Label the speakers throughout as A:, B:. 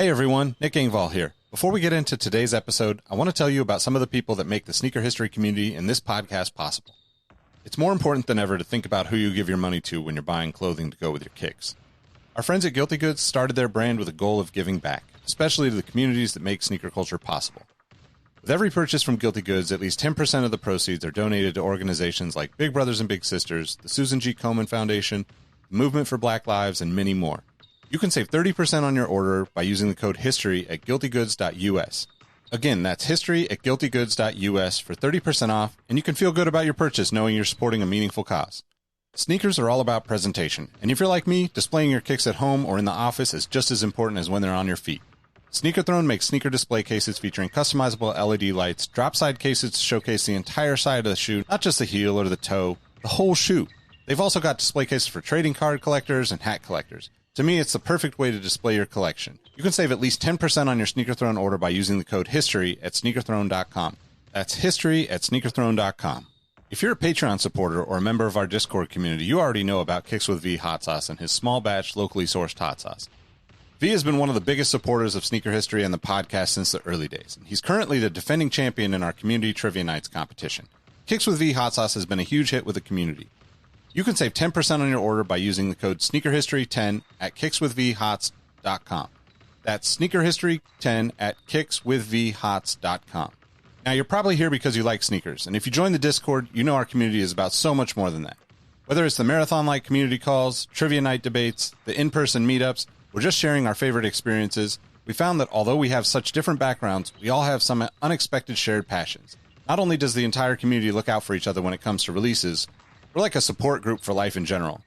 A: Hey everyone, Nick Engvall here. Before we get into today's episode, I want to tell you about some of the people that make the sneaker history community and this podcast possible. It's more important than ever to think about who you give your money to when you're buying clothing to go with your kicks. Our friends at Guilty Goods started their brand with a goal of giving back, especially to the communities that make sneaker culture possible. With every purchase from Guilty Goods, at least 10% of the proceeds are donated to organizations like Big Brothers and Big Sisters, the Susan G. Komen Foundation, the Movement for Black Lives, and many more. You can save 30% on your order by using the code HISTORY at guiltygoods.us. Again, that's history at guiltygoods.us for 30% off, and you can feel good about your purchase knowing you're supporting a meaningful cause. Sneakers are all about presentation, and if you're like me, displaying your kicks at home or in the office is just as important as when they're on your feet. Sneaker Throne makes sneaker display cases featuring customizable LED lights, drop-side cases to showcase the entire side of the shoe, not just the heel or the toe, the whole shoe. They've also got display cases for trading card collectors and hat collectors. To me, it's the perfect way to display your collection. You can save at least 10% on your Sneaker Throne order by using the code HISTORY at sneakerthrone.com. That's history at sneakerthrone.com. If you're a Patreon supporter or a member of our Discord community, you already know about Kicks with V hot sauce and his small batch, locally sourced hot sauce. V has been one of the biggest supporters of sneaker history and the podcast since the early days. He's currently the defending champion in our community trivia nights competition. Kicks with V hot sauce has been a huge hit with the community. You can save 10% on your order by using the code SneakerHistory10 at kickswithvhots.com. That's SneakerHistory10 at kickswithvhots.com. Now, you're probably here because you like sneakers, and if you join the Discord, you know our community is about so much more than that. Whether it's the marathon-like community calls, trivia night debates, the in-person meetups, or just sharing our favorite experiences, we found that although we have such different backgrounds, we all have some unexpected shared passions. Not only does the entire community look out for each other when it comes to releases, we're like a support group for life in general.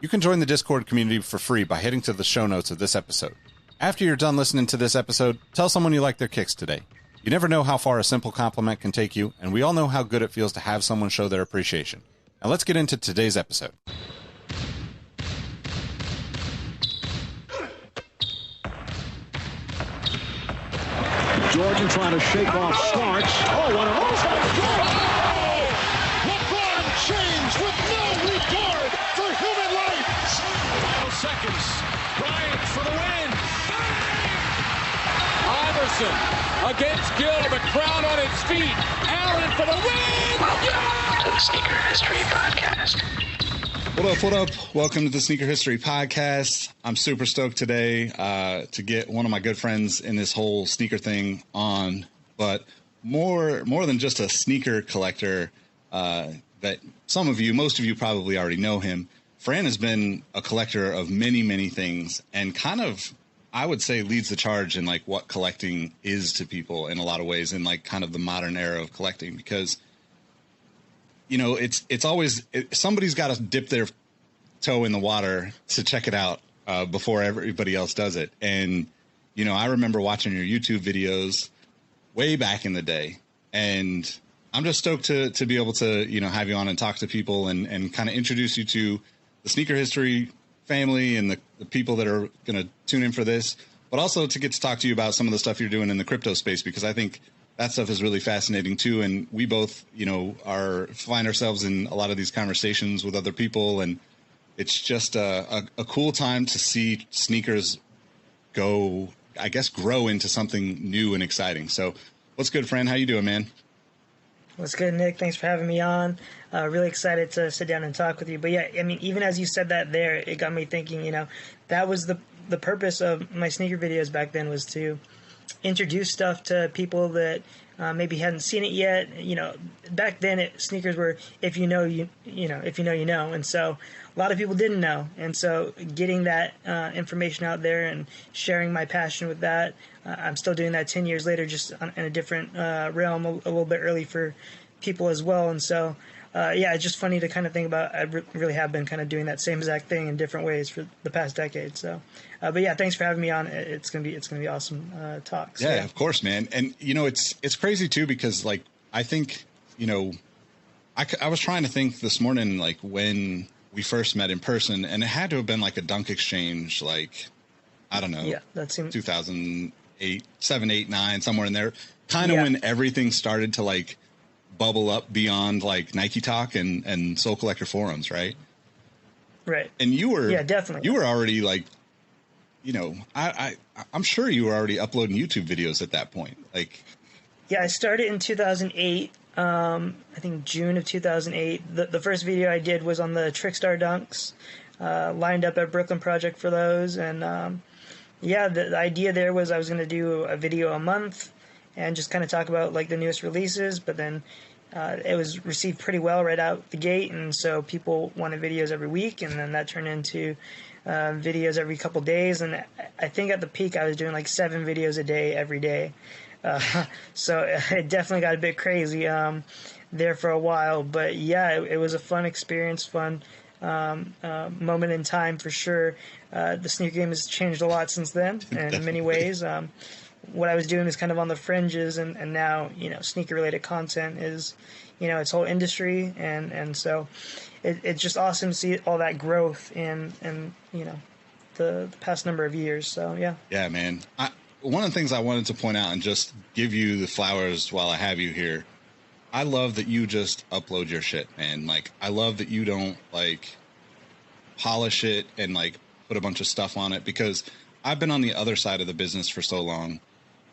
A: You can join the Discord community for free by heading to the show notes of this episode. After you're done listening to this episode, tell someone you like their kicks today. You never know how far a simple compliment can take you, and we all know how good it feels to have someone show their appreciation. Now let's get into today's episode.
B: Jordan trying to shake off Starks. Oh, what a move!
C: James with no regard for human life. Final seconds. Bryant for the win. Iverson against Gill. The crowd on its feet. Allen for the win.
D: Welcome to the Sneaker History Podcast.
A: What up? Welcome to the Sneaker History Podcast. I'm super stoked today to get one of my good friends in this whole sneaker thing on, but more than just a sneaker collector. That most of you probably already know him. Fran has been a collector of many, many things and kind of, I would say, leads the charge in like what collecting is to people in a lot of ways in like kind of the modern era of collecting, because, you know, it's always somebody's got to dip their toe in the water to check it out before everybody else does it. And, you know, I remember watching your YouTube videos way back in the day, and I'm just stoked to be able to, you know, have you on and talk to people and kind of introduce you to the sneaker history family and the people that are going to tune in for this, but also to get to talk to you about some of the stuff you're doing in the crypto space, because I think that stuff is really fascinating too. And we both, you know, find ourselves in a lot of these conversations with other people, and it's just a cool time to see sneakers grow into something new and exciting. So what's good, Fran? How you doing, man?
E: What's good, Nick? Thanks for having me on. Really excited to sit down and talk with you. But yeah, I mean, even as you said that there, it got me thinking, you know, that was the purpose of my sneaker videos back then, was to introduce stuff to people that maybe hadn't seen it yet. You know, back then sneakers were, if you know, you know. And so a lot of people didn't know. And so getting that information out there and sharing my passion with that, I'm still doing that 10 years later, just in a different realm, a little bit early for people as well. And so, yeah, it's just funny to kind of think about. I really have been kind of doing that same exact thing in different ways for the past decade. So, but yeah, thanks for having me on. It's gonna be awesome talk. So,
A: yeah, of course, man. And you know, it's crazy too, because like I think, you know, I was trying to think this morning, like when we first met in person, and it had to have been like a dunk exchange, like I don't know,
E: yeah, that seems
A: 2008, 7, 8, 9, somewhere in there. Kind of when everything started to like bubble up beyond like Nike Talk and Soul Collector forums, right?
E: Right.
A: And you were,
E: definitely.
A: You were already like I'm sure you were already uploading YouTube videos at that point. Like,
E: yeah, I started in 2008. I think June of 2008. The first video I did was on the Trickstar dunks. Lined up at Brooklyn Project for those, and the idea there was I was going to do a video a month and just kind of talk about like the newest releases, but then it was received pretty well right out the gate, and so people wanted videos every week, and then that turned into videos every couple days, and I think at the peak I was doing like 7 videos a day every day. So it definitely got a bit crazy there for a while, but yeah, it was a fun experience, fun moment in time for sure. The sneaker game has changed a lot since then in many ways. What I was doing is kind of on the fringes, and now, sneaker related content is, its whole industry, and so it's just awesome to see all that growth in the past number of years. So yeah,
A: man. One of the things I wanted to point out and just give you the flowers while I have you here, I love that you just upload your shit, man. Like, I love that you don't like polish it and like put a bunch of stuff on it, because I've been on the other side of the business for so long.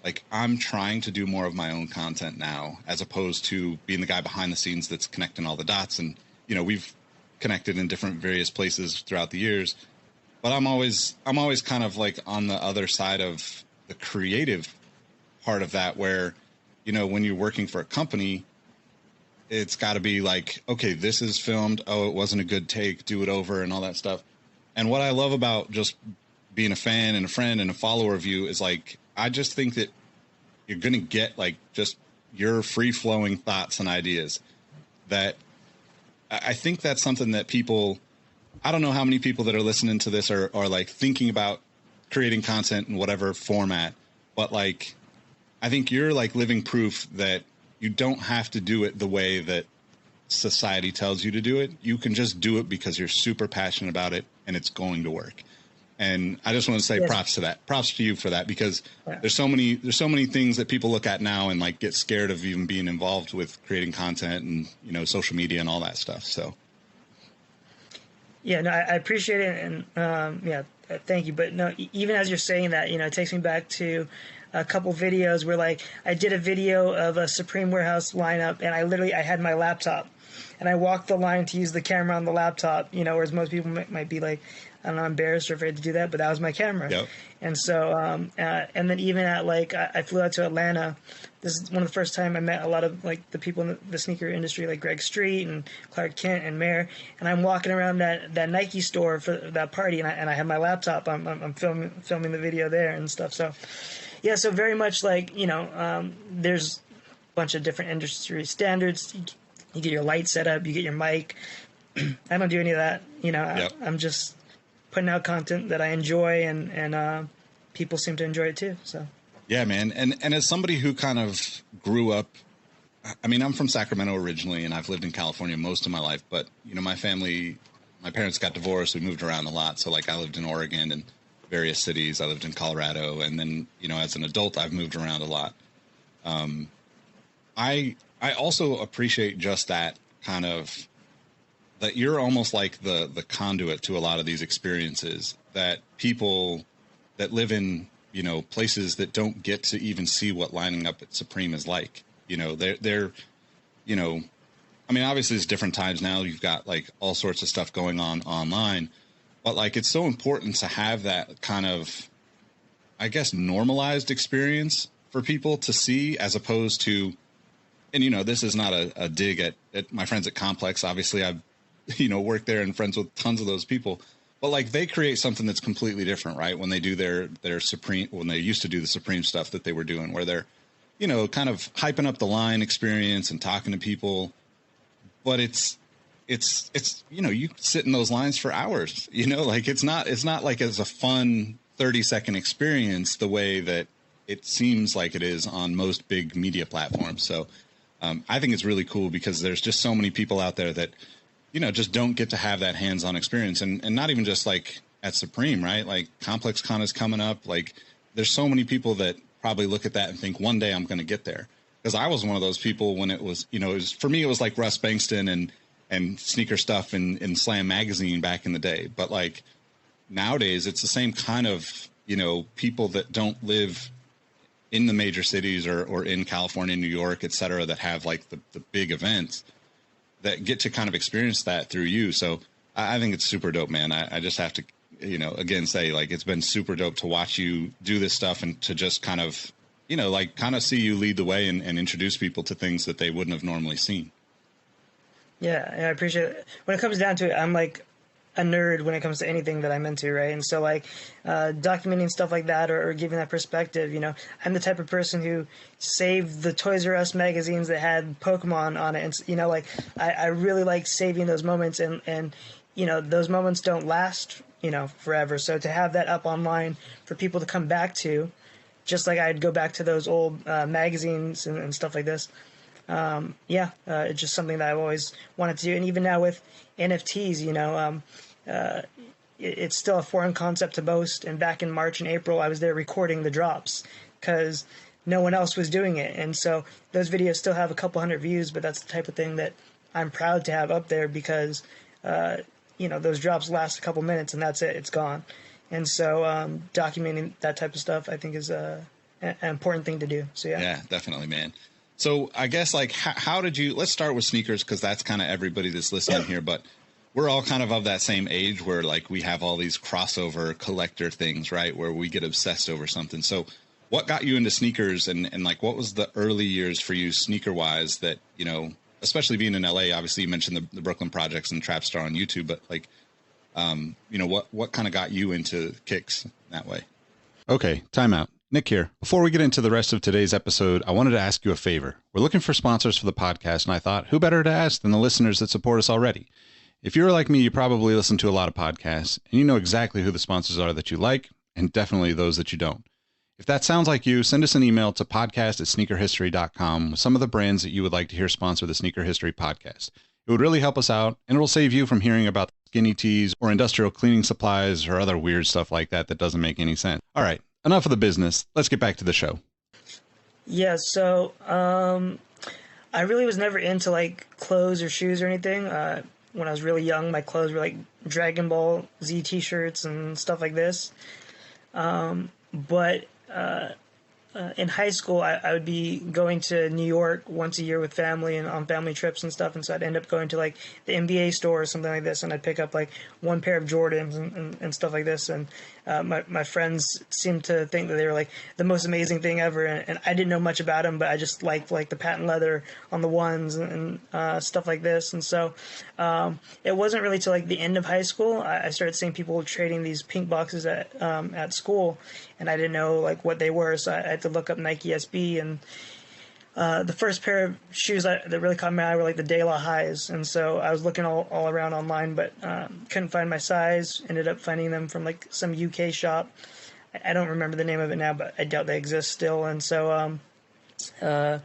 A: Like, I'm trying to do more of my own content now, as opposed to being the guy behind the scenes that's connecting all the dots. And, we've connected in different various places throughout the years, but I'm always kind of like on the other side of the creative part of that, where, when you're working for a company, it's got to be like, okay, this is filmed. Oh, it wasn't a good take. Do it over and all that stuff. And what I love about just being a fan and a friend and a follower of you is like, I just think that you're going to get like just your free flowing thoughts and ideas. That I think that's something that people, I don't know how many people that are listening to this are like thinking about creating content in whatever format, but like, I think you're like living proof that you don't have to do it the way that society tells you to do it. You can just do it because you're super passionate about it and it's going to work. And I just want to say props to that. Props to you for that, because there's so many things that people look at now and like get scared of even being involved with creating content and, social media and all that stuff. So.
E: Yeah, no, I appreciate it. And thank you. But no, even as you're saying that, it takes me back to a couple videos where like I did a video of a Supreme warehouse lineup, and I had my laptop and I walked the line to use the camera on the laptop, whereas most people might be like, I don't know, embarrassed or afraid to do that, but that was my camera.
A: Yep.
E: And so, and then even at like, I flew out to Atlanta. This is one of the first time I met a lot of like the people in the sneaker industry, like Greg Street and Clark Kent and Mayor. And I'm walking around that Nike store for that party, and I have my laptop. I'm filming the video there and stuff. So, yeah, so very much like, there's a bunch of different industry standards. You get your light set up, you get your mic. I don't do any of that.
A: Yep.
E: I'm just putting out content that I enjoy, and people seem to enjoy it too. So.
A: Yeah, man. And as somebody who kind of grew up, I mean, I'm from Sacramento originally, and I've lived in California most of my life. But, my parents got divorced. We moved around a lot. So, like, I lived in Oregon and various cities. I lived in Colorado. And then, as an adult, I've moved around a lot. I also appreciate just that kind of, that you're almost like the conduit to a lot of these experiences, that people that live in, places that don't get to even see what lining up at Supreme is like. They're I mean, obviously it's different times now. You've got like all sorts of stuff going on online, but like, it's so important to have that kind of, I guess, normalized experience for people to see, as opposed to, and this is not a dig at my friends at Complex. Obviously I've, worked there and friends with tons of those people, but like, they create something that's completely different, right? When they do their Supreme, when they used to do the Supreme stuff that they were doing, where they're, kind of hyping up the line experience and talking to people, but it's you sit in those lines for hours, like it's not like it's a fun 30-second experience the way that it seems like it is on most big media platforms. So I think it's really cool, because there's just so many people out there that, just don't get to have that hands-on experience, and not even just like at Supreme, right? Like Complex Con is coming up. Like, there's so many people that probably look at that and think one day I'm going to get there. Because I was one of those people when it was, for me, it was like Russ Bankston and sneaker stuff in Slam magazine back in the day. But like nowadays, it's the same kind of, people that don't live in the major cities or in California, New York, et cetera, that have like the big events that get to kind of experience that through you. So I think it's super dope, man. I just have to, again, say like, it's been super dope to watch you do this stuff and to just kind of, see you lead the way and introduce people to things that they wouldn't have normally seen.
E: Yeah, I appreciate it. When it comes down to it, I'm like a nerd when it comes to anything that I'm into, right? And so like documenting stuff like that or giving that perspective, I'm the type of person who saved the Toys R Us magazines that had Pokemon on it. And, I really like saving those moments and those moments don't last, forever. So to have that up online for people to come back to, just like I'd go back to those old magazines and stuff like this. It's just something that I've always wanted to do. And even now with NFTs, it's still a foreign concept to most. And back in March and April, I was there recording the drops because no one else was doing it. And so those videos still have a couple hundred views, but that's the type of thing that I'm proud to have up there because, those drops last a couple minutes and that's it. It's gone. And so documenting that type of stuff, I think, is an important thing to do. So, yeah.
A: Yeah, definitely, man. So I guess like how did you, let's start with sneakers because that's kind of everybody that's listening here, but we're all kind of that same age where like we have all these crossover collector things, right? Where we get obsessed over something. So what got you into sneakers and like what was the early years for you sneaker wise that, especially being in LA, obviously you mentioned the Brooklyn Projects and Trapstar on YouTube, but like, what kind of got you into kicks that way? Okay, time out. Nick here. Before we get into the rest of today's episode, I wanted to ask you a favor. We're looking for sponsors for the podcast, and I thought, who better to ask than the listeners that support us already? If you're like me, you probably listen to a lot of podcasts, and you know exactly who the sponsors are that you like, and definitely those that you don't. If that sounds like you, send us an email to podcast@sneakerhistory.com with some of the brands that you would like to hear sponsor the Sneaker History podcast. It would really help us out, and it will save you from hearing about skinny teas or industrial cleaning supplies or other weird stuff like that doesn't make any sense. All right. Enough of the business. Let's get back to the show.
E: Yeah, so I really was never into like clothes or shoes or anything. When I was really young, my clothes were like Dragon Ball Z t-shirts and stuff like this. But in high school, I would be going to New York once a year with family and on family trips and stuff. And so I'd end up going to like the NBA store or something like this. And I'd pick up like one pair of Jordans and stuff like this. And my friends seemed to think that they were like the most amazing thing ever. And I didn't know much about them, but I just liked like the patent leather on the ones and stuff like this. And so it wasn't really till like the end of high school, I started seeing people trading these pink boxes at school. And I didn't know like what they were. So I had to look up Nike SB, and the first pair of shoes that really caught my eye were like the De La Highs. And so I was looking all around online, but couldn't find my size. Ended up finding them from like some UK shop. I don't remember the name of it now, but I doubt they exist still. And so, I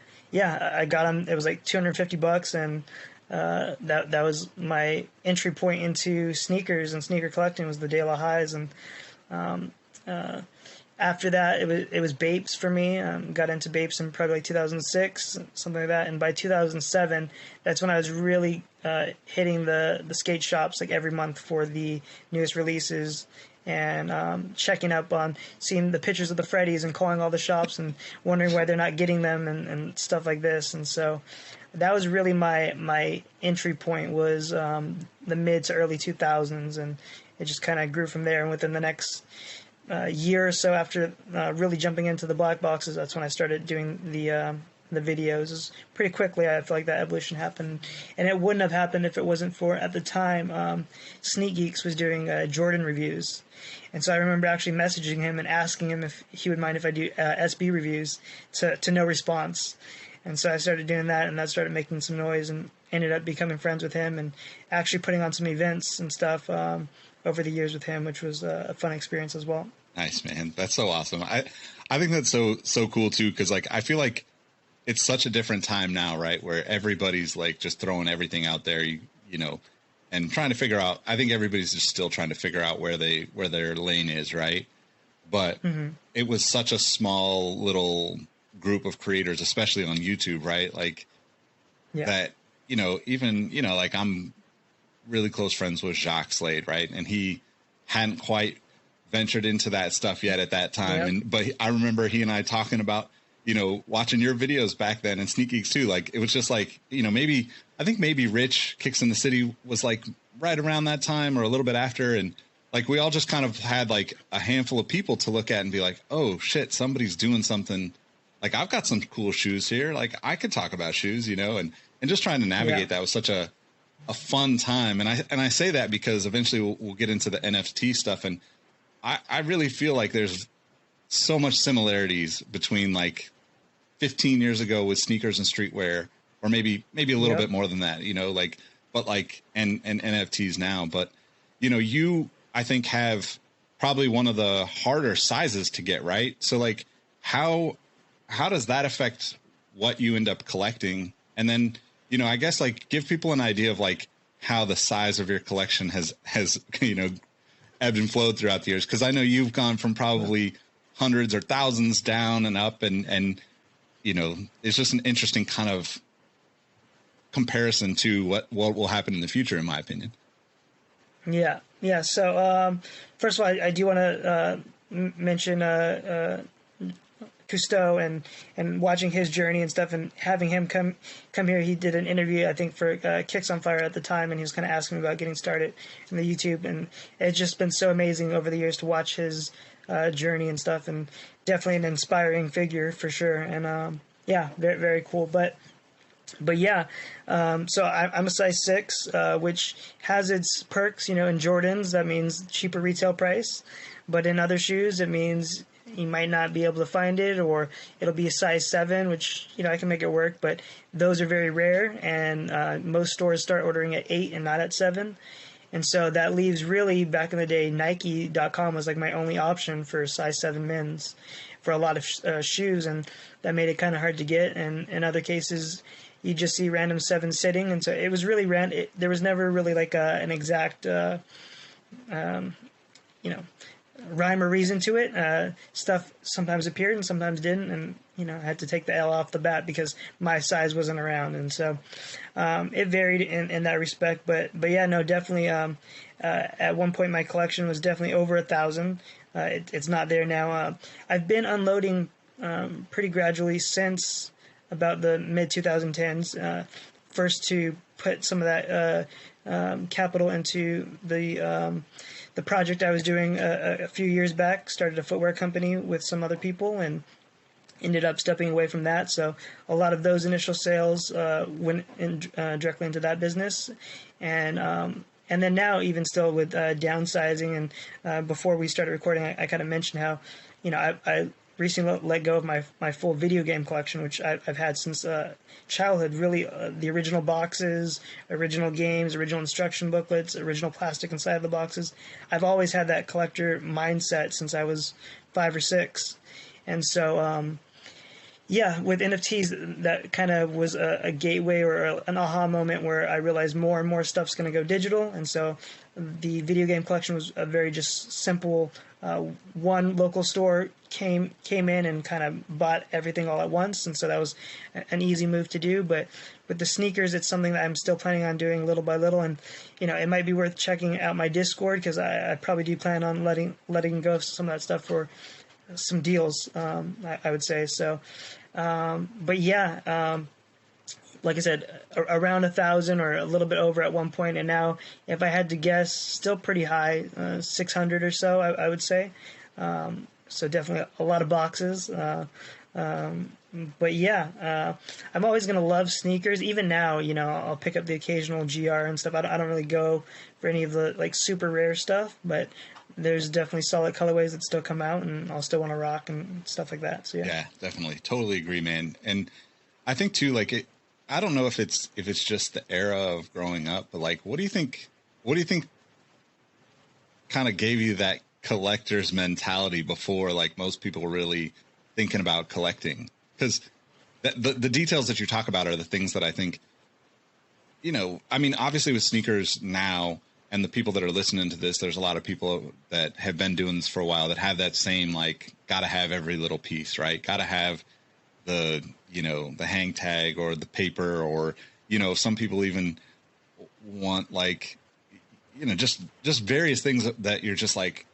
E: got them. It was like $250, and that was my entry point into sneakers and sneaker collecting was the De La Highs. And after that, it was Bapes for me. Got into Bapes in probably like 2006, something like that. And by 2007, that's when I was really hitting the skate shops like every month for the newest releases and checking up on seeing the pictures of the Freddies and calling all the shops and wondering why they're not getting them and stuff like this. And so that was really my entry point was the mid to early 2000s, and it just kind of grew from there. And within the next year or so after really jumping into the black boxes, that's when I started doing the videos. It was pretty quickly, I feel like that evolution happened, and it wouldn't have happened if it wasn't for, at the time, Sneak Geeks was doing Jordan reviews. And so I remember actually messaging him and asking him if he would mind if I do SB reviews, to no response. And so I started doing that, and that started making some noise, and ended up becoming friends with him and actually putting on some events and stuff over the years with him, which was a fun experience as well.
A: Nice, man. That's so awesome. I think that's so cool too, because like I feel like it's such a different time now, right? Where everybody's like just throwing everything out there, you know, and trying to figure out. I think everybody's just still trying to figure out where their lane is, right? But it was such a small little group of creators, especially on YouTube, right? Like that, you know, even, you know, like I'm really close friends with Jacques Slade, right? And he hadn't quite ventured into that stuff yet at that time. But I remember he and I talking about, watching your videos back then and Sneak Geeks too. Like, it was just like, I think maybe Rich Kicks in the City was like right around that time or a little bit after. And like, we all just kind of had like a handful of people to look at and be like, oh shit, somebody's doing something. Like, I've got some cool shoes here. Like, I could talk about shoes, and just trying to navigate that was such a fun time. And I say that because eventually we'll get into the NFT stuff. And I really feel like there's so much similarities between like 15 years ago with sneakers and streetwear, or maybe a little bit more than that, and NFTs now. But, you, I think, have probably one of the harder sizes to get right. So like, how does that affect what you end up collecting? And then, I guess like give people an idea of like how the size of your collection has, ebbed and flowed throughout the years. Cause I know you've gone from probably hundreds or thousands down and up and, it's just an interesting kind of comparison to what will happen in the future, in my opinion.
E: Yeah. Yeah. So, first of all, I do want to, mention, Cousteau and watching his journey and stuff and having him come here. He did an interview, I think, for Kicks on Fire at the time, and he was kind of asking me about getting started in the YouTube, and it's just been so amazing over the years to watch his journey and stuff, and definitely an inspiring figure for sure. And very, very cool. But yeah, so I'm a size 6, which has its perks. In Jordans, that means cheaper retail price, but in other shoes, it means you might not be able to find it, or it'll be a size 7, which, I can make it work, but those are very rare, and most stores start ordering at 8 and not at 7. And so that leaves, really, back in the day, Nike.com was like my only option for size 7 men's for a lot of shoes, and that made it kind of hard to get. And in other cases, you just see random 7 sitting, and so it was really there was never really like an exact, rhyme or reason to it. Stuff sometimes appeared and sometimes didn't, and I had to take the L off the bat because my size wasn't around, and so it varied in that respect. But yeah, no, definitely. At one point, my collection was definitely over 1,000. It's not there now. I've been unloading pretty gradually since about the mid 2010s. First to put some of that capital into the project I was doing a few years back. Started a footwear company with some other people and ended up stepping away from that. So a lot of those initial sales went directly into that business. And then now, even still with downsizing, and before we started recording, I kind of mentioned how, I recently let go of my full video game collection, which I've had since childhood. Really, the original boxes, original games, original instruction booklets, original plastic inside the boxes. I've always had that collector mindset since I was 5 or 6, and so with NFTs, that kind of was a gateway or an aha moment where I realized more and more stuff's going to go digital, and so the video game collection was a very just simple. One local store came in and kind of bought everything all at once, and so that was an easy move to do. But with the sneakers, it's something that I'm still planning on doing little by little, and it might be worth checking out my Discord, because I probably do plan on letting go of some of that stuff for some deals. I would say so. But yeah. Like I said, around 1,000 or a little bit over at one point, and now, if I had to guess, still pretty high, 600 or so, I would say. So definitely a lot of boxes. But yeah, I'm always going to love sneakers. Even now, I'll pick up the occasional GR and stuff. I don't really go for any of the like super rare stuff, but there's definitely solid colorways that still come out, and I'll still want to rock and stuff like that. So yeah,
A: definitely, totally agree, man. And I think too, like I don't know if it's just the era of growing up, but like, what do you think kind of gave you that collector's mentality before like most people were really thinking about collecting? Because the details that you talk about are the things that I think, I mean, obviously with sneakers now and the people that are listening to this, there's a lot of people that have been doing this for a while that have that same, like, got to have every little piece, right? Got to have the hang tag or the paper, or, some people even want like, just various things that you're just like,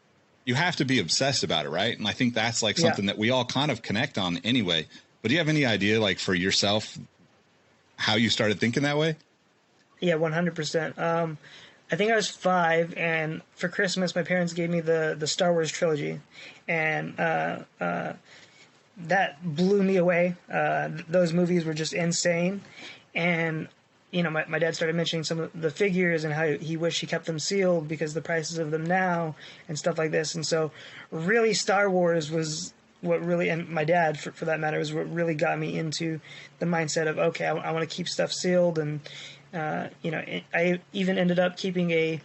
F: you have to be obsessed about it, right? And I think that's like something that we all kind of connect on anyway. But do you have any idea, like, for yourself, how you started thinking that way?
E: Yeah, 100%. I think I was 5, and for Christmas, my parents gave me the Star Wars trilogy, and that blew me away. Those movies were just insane, and you know, my dad started mentioning some of the figures and how he wished he kept them sealed because the prices of them now and stuff like this. And so, really, Star Wars was what really, and my dad, for that matter, was what really got me into the mindset of, okay, I want to keep stuff sealed. And you know, I even ended up keeping a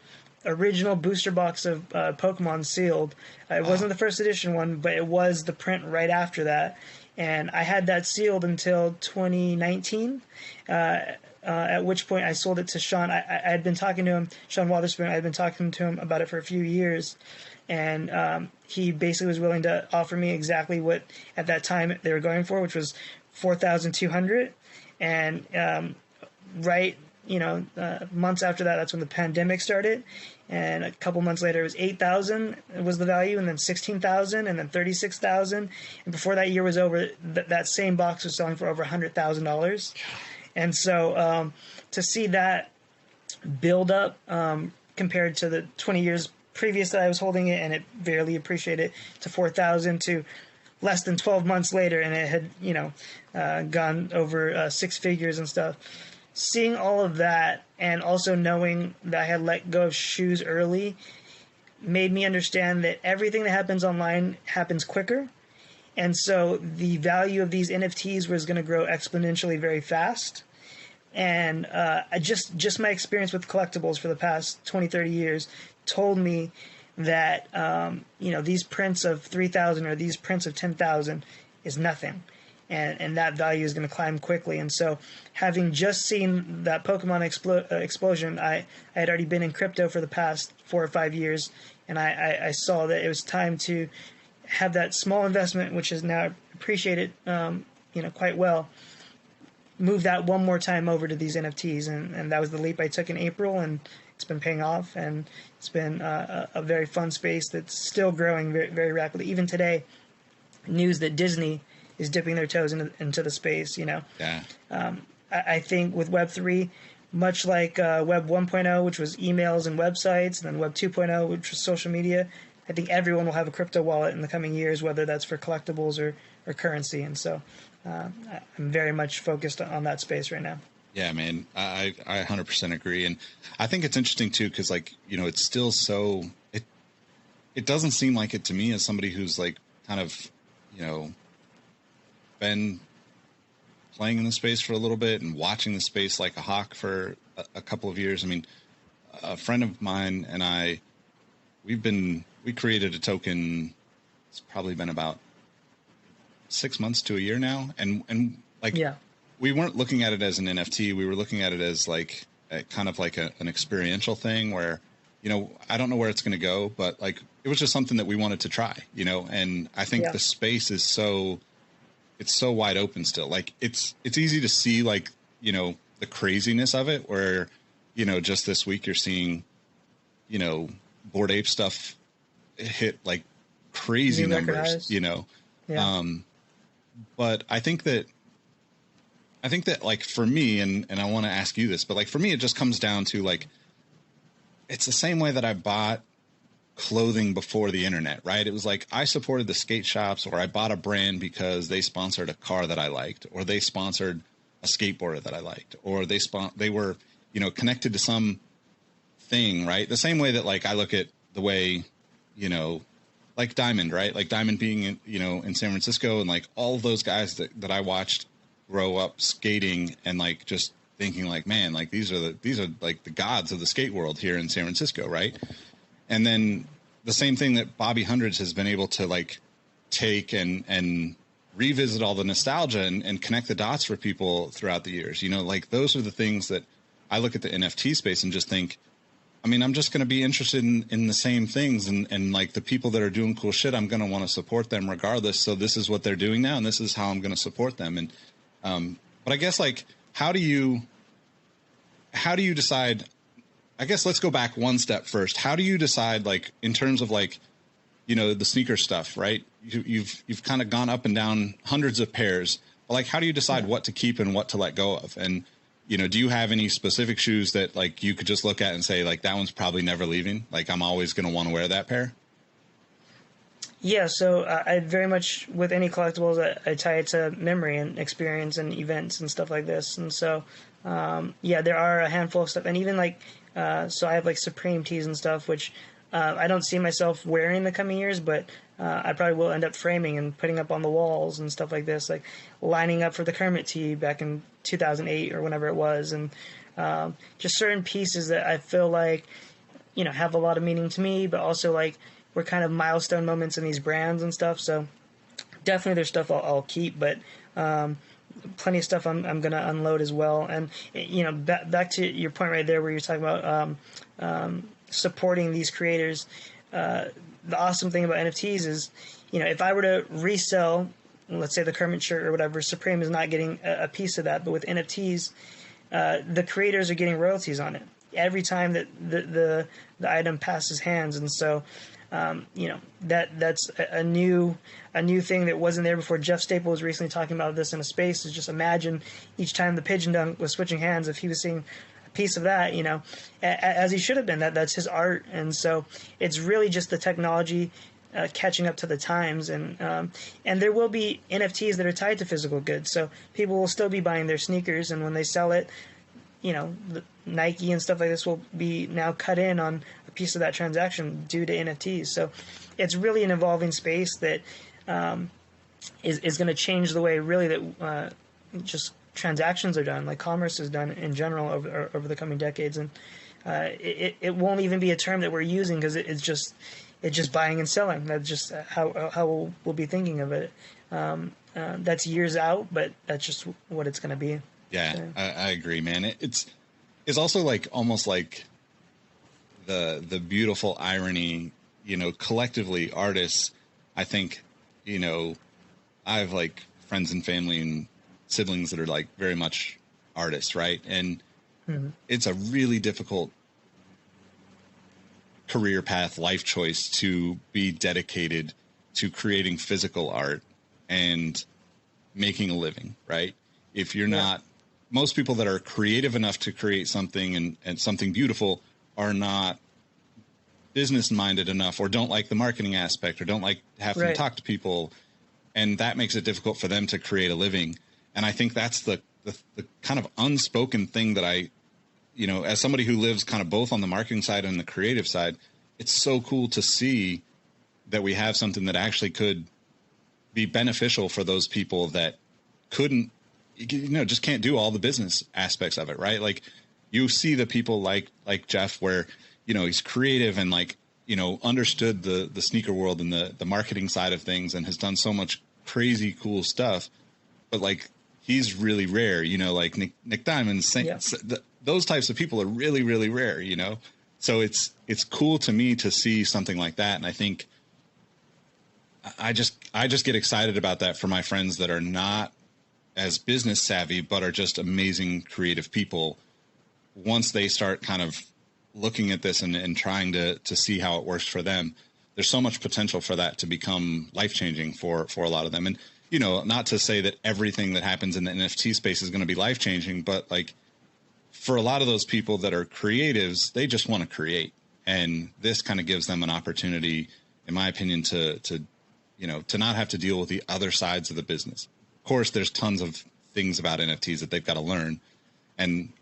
E: original booster box of Pokemon sealed. It wasn't the first edition one, but it was the print right after that. And I had that sealed until 2019. At which point I sold it to Sean. I had been talking to him, Sean Wotherspoon. I had been talking to him about it for a few years, and he basically was willing to offer me exactly what at that time they were going for, which was $4,200. And right, you know, months after that, that's when the pandemic started, and a couple months later, it was $8,000 was the value, and then $16,000, and then $36,000, and before that year was over, that same box was selling for over $100,000. And so to see that build up compared to the 20 years previous that I was holding it, and it barely appreciated, to 4,000, to less than 12 months later, and it had, you know, gone over 6 figures and stuff. Seeing all of that, and also knowing that I had let go of shoes early, made me understand that everything that happens online happens quicker. And so the value of these NFTs was going to grow exponentially very fast. And just my experience with collectibles for the past 20, 30 years told me that, you know, these prints of 3,000 or these prints of 10,000 is nothing. And that value is going to climb quickly. And so having just seen that Pokemon explosion, I had already been in crypto for the past 4 or 5 years. And I saw that it was time to have that small investment, which is now appreciated, you know, quite well, move that one more time over to these NFTs. And that was the leap I took in April, and it's been paying off, and it's been a very fun space that's still growing very, very rapidly. Even today, news that Disney is dipping their toes into the space, you know.
F: Yeah.
E: I think with Web3, much like Web 1.0, which was emails and websites, and then Web 2.0, which was social media, I think everyone will have a crypto wallet in the coming years, whether that's for collectibles or currency. And so I'm very much focused on that space right now.
F: Yeah, man, I 100% agree. And I think it's interesting too, because, like, you know, it's still so, it doesn't seem like it to me as somebody who's like kind of, you know, been playing in the space for a little bit and watching the space like a hawk for a couple of years. I mean, a friend of mine and I, we created a token. It's probably been about 6 months to a year now. And like, yeah, we weren't looking at it as an NFT. We were looking at it as like kind of like an experiential thing where, you know, I don't know where it's going to go, but like, it was just something that we wanted to try, you know? And I think the space is it's so wide open still. Like it's easy to see, like, you know, the craziness of it where, you know, just this week you're seeing, you know, Bored Ape stuff hit like crazy numbers, you know? Yeah. But I think that like for me, and I want to ask you this, but like for me, it just comes down to like, it's the same way that I bought clothing before the internet, right? It was like I supported the skate shops, or I bought a brand because they sponsored a car that I liked, or they sponsored a skateboarder that I liked, or they were, you know, connected to some thing, right? The same way that like I look at the way, you know, like Diamond, right? Like Diamond being in, you know, in San Francisco, and like all of those guys that I watched grow up skating, and like just thinking like, man, like these are like the gods of the skate world here in San Francisco, right? And then the same thing that Bobby Hundreds has been able to like take and revisit all the nostalgia and connect the dots for people throughout the years. You know, like those are the things that I look at the NFT space and just think, I mean, I'm just going to be interested in the same things, and like the people that are doing cool shit, I'm going to want to support them regardless. So this is what they're doing now, and this is how I'm going to support them. And but I guess like how do you decide? I guess let's go back one step first. How do you decide, like, in terms of like the sneaker stuff, right? You've kind of gone up and down hundreds of pairs. But like, how do you decide what to keep and what to let go of? And, do you have any specific shoes that like you could just look at and say like, that one's probably never leaving? Like, I'm always going to want to wear that pair.
E: Yeah, so I very much, with any collectibles, I tie it to memory and experience and events and stuff like this. And so, there are a handful of stuff. And even like, so I have like Supreme tees and stuff, which I don't see myself wearing in the coming years, but I probably will end up framing and putting up on the walls and stuff like this, like lining up for the Kermit tee back in 2008 or whenever it was. And just certain pieces that I feel like, have a lot of meaning to me, but also like, we're kind of milestone moments in these brands and stuff. So definitely there's stuff I'll keep, but plenty of stuff I'm going to unload as well. And, back to your point right there where you're talking about supporting these creators. The awesome thing about NFTs is, if I were to resell, let's say the Kermit shirt or whatever, Supreme is not getting a piece of that. But with NFTs, the creators are getting royalties on it every time that the item passes hands. And so, that's a new thing that wasn't there before. Jeff Staple was recently talking about this in a space. Is just imagine each time the pigeon dunk was switching hands, if he was seeing a piece of that, as he should have been. That's his art. And so it's really just the technology catching up to the times. And there will be NFTs that are tied to physical goods. So people will still be buying their sneakers, and when they sell it, the Nike and stuff like this will be now cut in on a piece of that transaction due to NFTs. So it's really an evolving space that is going to change the way really that just transactions are done, like commerce is done in general over the coming decades. And it won't even be a term that we're using, because it's just buying and selling. That's just how we'll be thinking of it. That's years out, but that's just what it's going to be.
F: Yeah, so. I agree, man. It's also like almost like the beautiful irony, collectively artists. I think, I have like friends and family and siblings that are like very much artists, right? And it's a really difficult career path, life choice to be dedicated to creating physical art and making a living, right? If you're not, most people that are creative enough to create something and something beautiful are not business minded enough, or don't like the marketing aspect, or don't like having to talk to people. And that makes it difficult for them to create a living. And I think that's the kind of unspoken thing that I, as somebody who lives kind of both on the marketing side and the creative side, it's so cool to see that we have something that actually could be beneficial for those people that couldn't, just can't do all the business aspects of it, right? Like you see the people like Jeff, where, he's creative and like, understood the sneaker world and the marketing side of things, and has done so much crazy cool stuff. But like, he's really rare, like Nick Diamond, those types of people are really, really rare, So it's cool to me to see something like that. And I think I just get excited about that for my friends that are not as business savvy, but are just amazing creative people. Once they start kind of looking at this and trying to see how it works for them, there's so much potential for that to become life-changing for a lot of them. And, not to say that everything that happens in the NFT space is going to be life-changing, but like for a lot of those people that are creatives, they just want to create. And this kind of gives them an opportunity, in my opinion, to not have to deal with the other sides of the business. Of course, there's tons of things about NFTs that they've got to learn. And,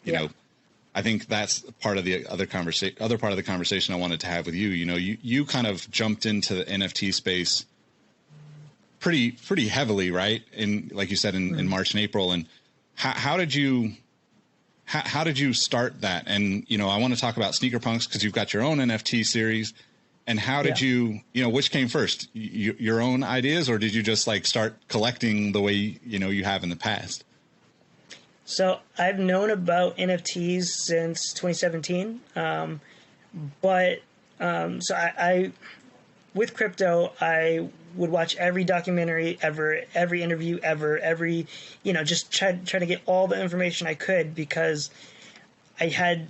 F: I think that's part of the other part of the conversation I wanted to have with you. You kind of jumped into the NFT space pretty heavily, right? In, like you said, in March and April. And how did you start that? And, I want to talk about Sneaker Punks, because you've got your own NFT series. And how did you, which came first, your own ideas, or did you just like start collecting the way, you have in the past?
E: So I've known about NFTs since 2017. So I with crypto, I would watch every documentary ever, every interview ever, just try to get all the information I could, because I had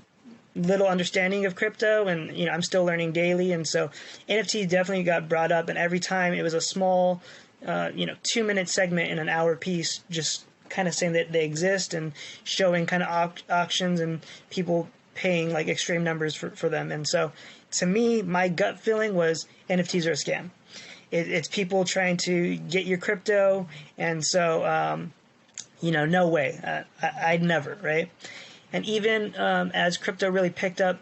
E: little understanding of crypto, and I'm still learning daily, and so NFT definitely got brought up, and every time it was a small 2-minute segment in an hour piece, just kind of saying that they exist and showing kind of auctions and people paying like extreme numbers for them. And so to me, my gut feeling was NFTs are a scam. It's people trying to get your crypto, and so no way. I'd never, right? And even as crypto really picked up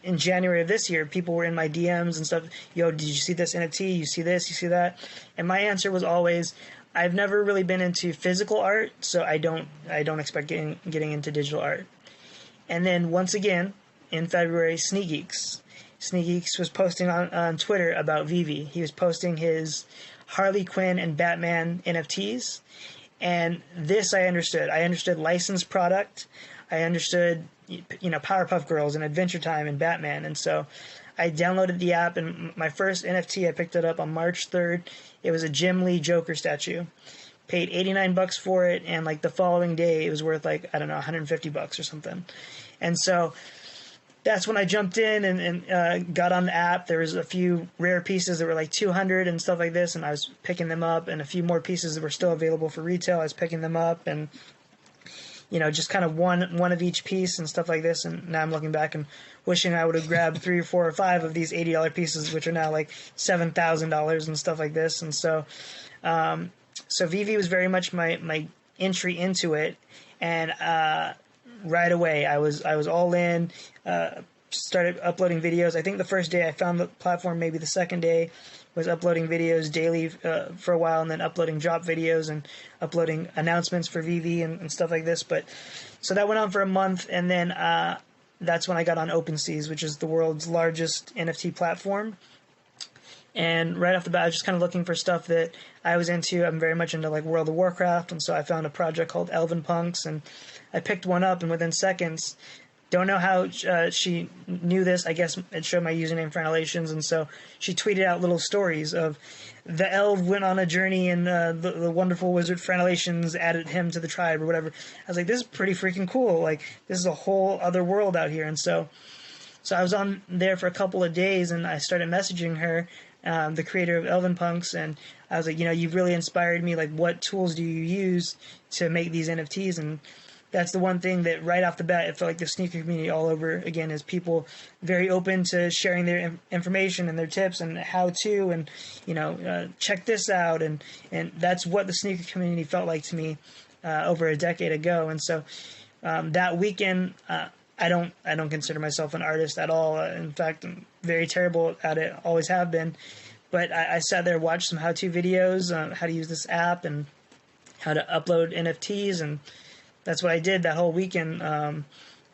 E: in January of this year, people were in my DMs and stuff. Yo, did you see this NFT? You see this? You see that? And my answer was always, I've never really been into physical art, so I don't expect getting into digital art. And then once again in February, Sneak Geeks was posting on Twitter about Vivi. He was posting his Harley Quinn and Batman NFTs, and this I understood. I understood licensed product. I understood, Powerpuff Girls and Adventure Time and Batman. And so I downloaded the app, and my first NFT, I picked it up on March 3rd. It was a Jim Lee Joker statue. Paid $89 for it, and like the following day, it was worth like, I don't know, $150 or something. And so that's when I jumped in and got on the app. There was a few rare pieces that were like 200 and stuff like this, and I was picking them up, and a few more pieces that were still available for retail. I was picking them up, and just kind of one of each piece and stuff like this. And now I'm looking back and wishing I would have grabbed 3 or 4 or 5 of these $80 pieces, which are now like $7,000 and stuff like this. And so, so Vivi was very much my entry into it. And right away, I was all in. Started uploading videos. I think the first day I found the platform, maybe the second day, was uploading videos daily for a while, and then uploading drop videos and uploading announcements for VV and stuff like this. But so that went on for a month, and then that's when I got on OpenSeas, which is the world's largest NFT platform. And right off the bat, I was just kind of looking for stuff that I was into. I'm very much into like World of Warcraft, and so I found a project called Elven Punks, and I picked one up, and within seconds, don't know how she knew this. I guess it showed my username Franalations, and so she tweeted out little stories of the elf went on a journey, and the wonderful wizard Franalations added him to the tribe or whatever. I was like, this is pretty freaking cool. Like, this is a whole other world out here. And so I was on there for a couple of days, and I started messaging her, the creator of Elven Punks, and I was like, you've really inspired me. Like, what tools do you use to make these NFTs? And that's the one thing that right off the bat, it felt like the sneaker community all over again is people very open to sharing their information and their tips and how to, and, check this out. And that's what the sneaker community felt like to me over a decade ago. And so that weekend, I don't consider myself an artist at all. In fact, I'm very terrible at it, always have been. But I sat there, watched some how-to videos on how to use this app and how to upload NFTs, and that's what I did that whole weekend,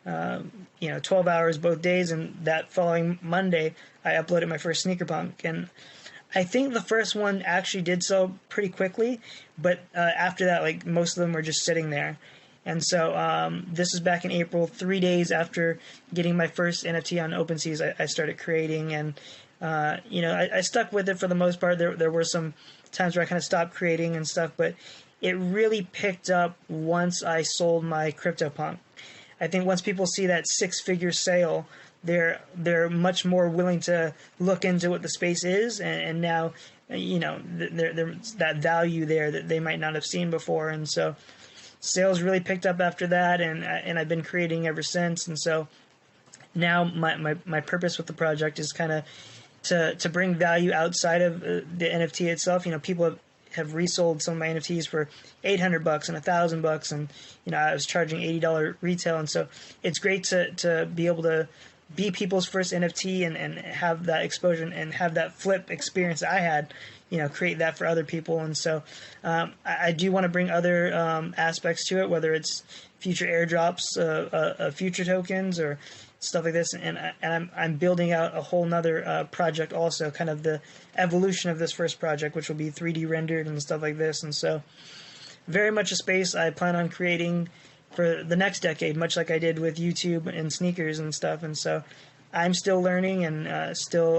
E: 12 hours both days. And that following Monday, I uploaded my first sneaker punk. And I think the first one actually did so pretty quickly, but after that, like, most of them were just sitting there. And so this is back in April, 3 days after getting my first NFT on OpenSeas, I started creating. And, I stuck with it for the most part. There were some times where I kind of stopped creating and stuff, but it really picked up once I sold my CryptoPunk. I think once people see that 6-figure sale, they're much more willing to look into what the space is, and now, there's that value there that they might not have seen before. And so sales really picked up after that, and I've been creating ever since. And so now my purpose with the project is kind of to bring value outside of the NFT itself. People have resold some of my NFTs for $800 and $1,000, and I was charging $80 retail, and so it's great to be able to be people's first NFT and have that exposure and have that flip experience that I had, create that for other people. And so I do want to bring other aspects to it, whether it's future airdrops, future tokens, or stuff like this, and I'm building out a whole nother project also, kind of the evolution of this first project, which will be 3D rendered and stuff like this. And so very much a space I plan on creating for the next decade, much like I did with YouTube and sneakers and stuff. And so I'm still learning and still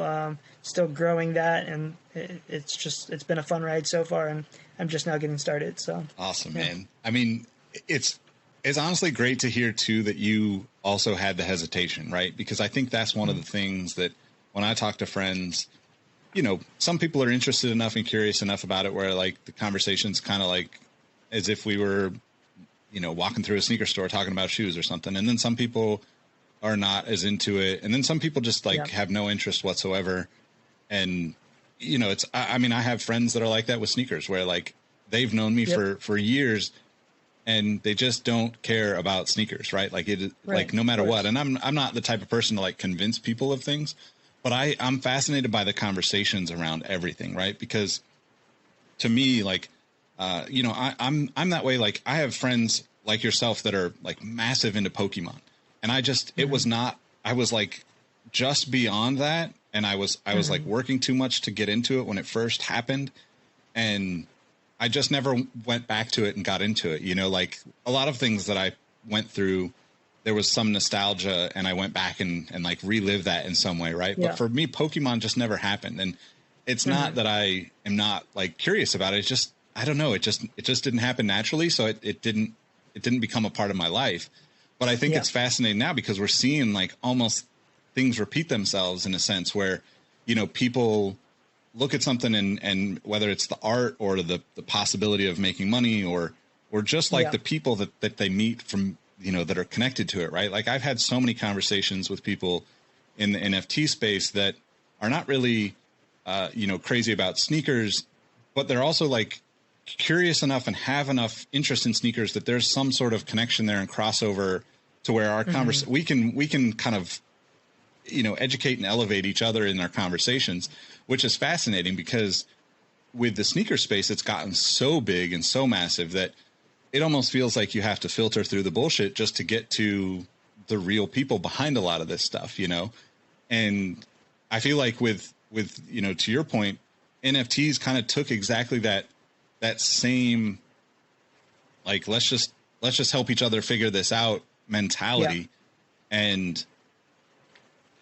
E: growing that, and it's been a fun ride so far, and I'm just now getting started. So
F: awesome, yeah. Man. I mean, it's it's honestly great to hear too that you also had the hesitation, right? Because I think that's one of the things that when I talk to friends, you know, some people are interested enough and curious enough about it where like the conversation's kind of like as if we were, you know, walking through a sneaker store talking about shoes or something. And then some people are not as into it. And then some people just like have no interest whatsoever. And, you know, I mean, I have friends that are like that with sneakers where like they've known me for years and they just don't care about sneakers, right? Like like no matter what. And I'm not the type of person to like convince people of things, but I'm fascinated by the conversations around everything, right? Because to me, like, you know, I'm that way. Like I have friends like yourself that are like massive into Pokemon, and I just I was like just beyond that, and I was like working too much to get into it when it first happened, and I just never went back to it and got into it. You know, like a lot of things that I went through, there was some nostalgia and I went back and like relived that in some way. Right. Yeah. But for me, Pokemon just never happened. And it's not that I am not like curious about it. It's just, I don't know. It just didn't happen naturally. So it didn't become a part of my life. But I think it's fascinating now because we're seeing like almost things repeat themselves in a sense where, you know, people look at something and whether it's the art or the possibility of making money or just like the people that they meet from, you know, that are connected to it, right? Like I've had so many conversations with people in the NFT space that are not really, you know, crazy about sneakers, but they're also like curious enough and have enough interest in sneakers that there's some sort of connection there and crossover to where our we can kind of, you know, educate and elevate each other in our conversations, which is fascinating because with the sneaker space, it's gotten so big and so massive that it almost feels like you have to filter through the bullshit just to get to the real people behind a lot of this stuff, you know? And I feel like with, you know, to your point, NFTs kind of took exactly that same, like, let's just help each other figure this out mentality. And,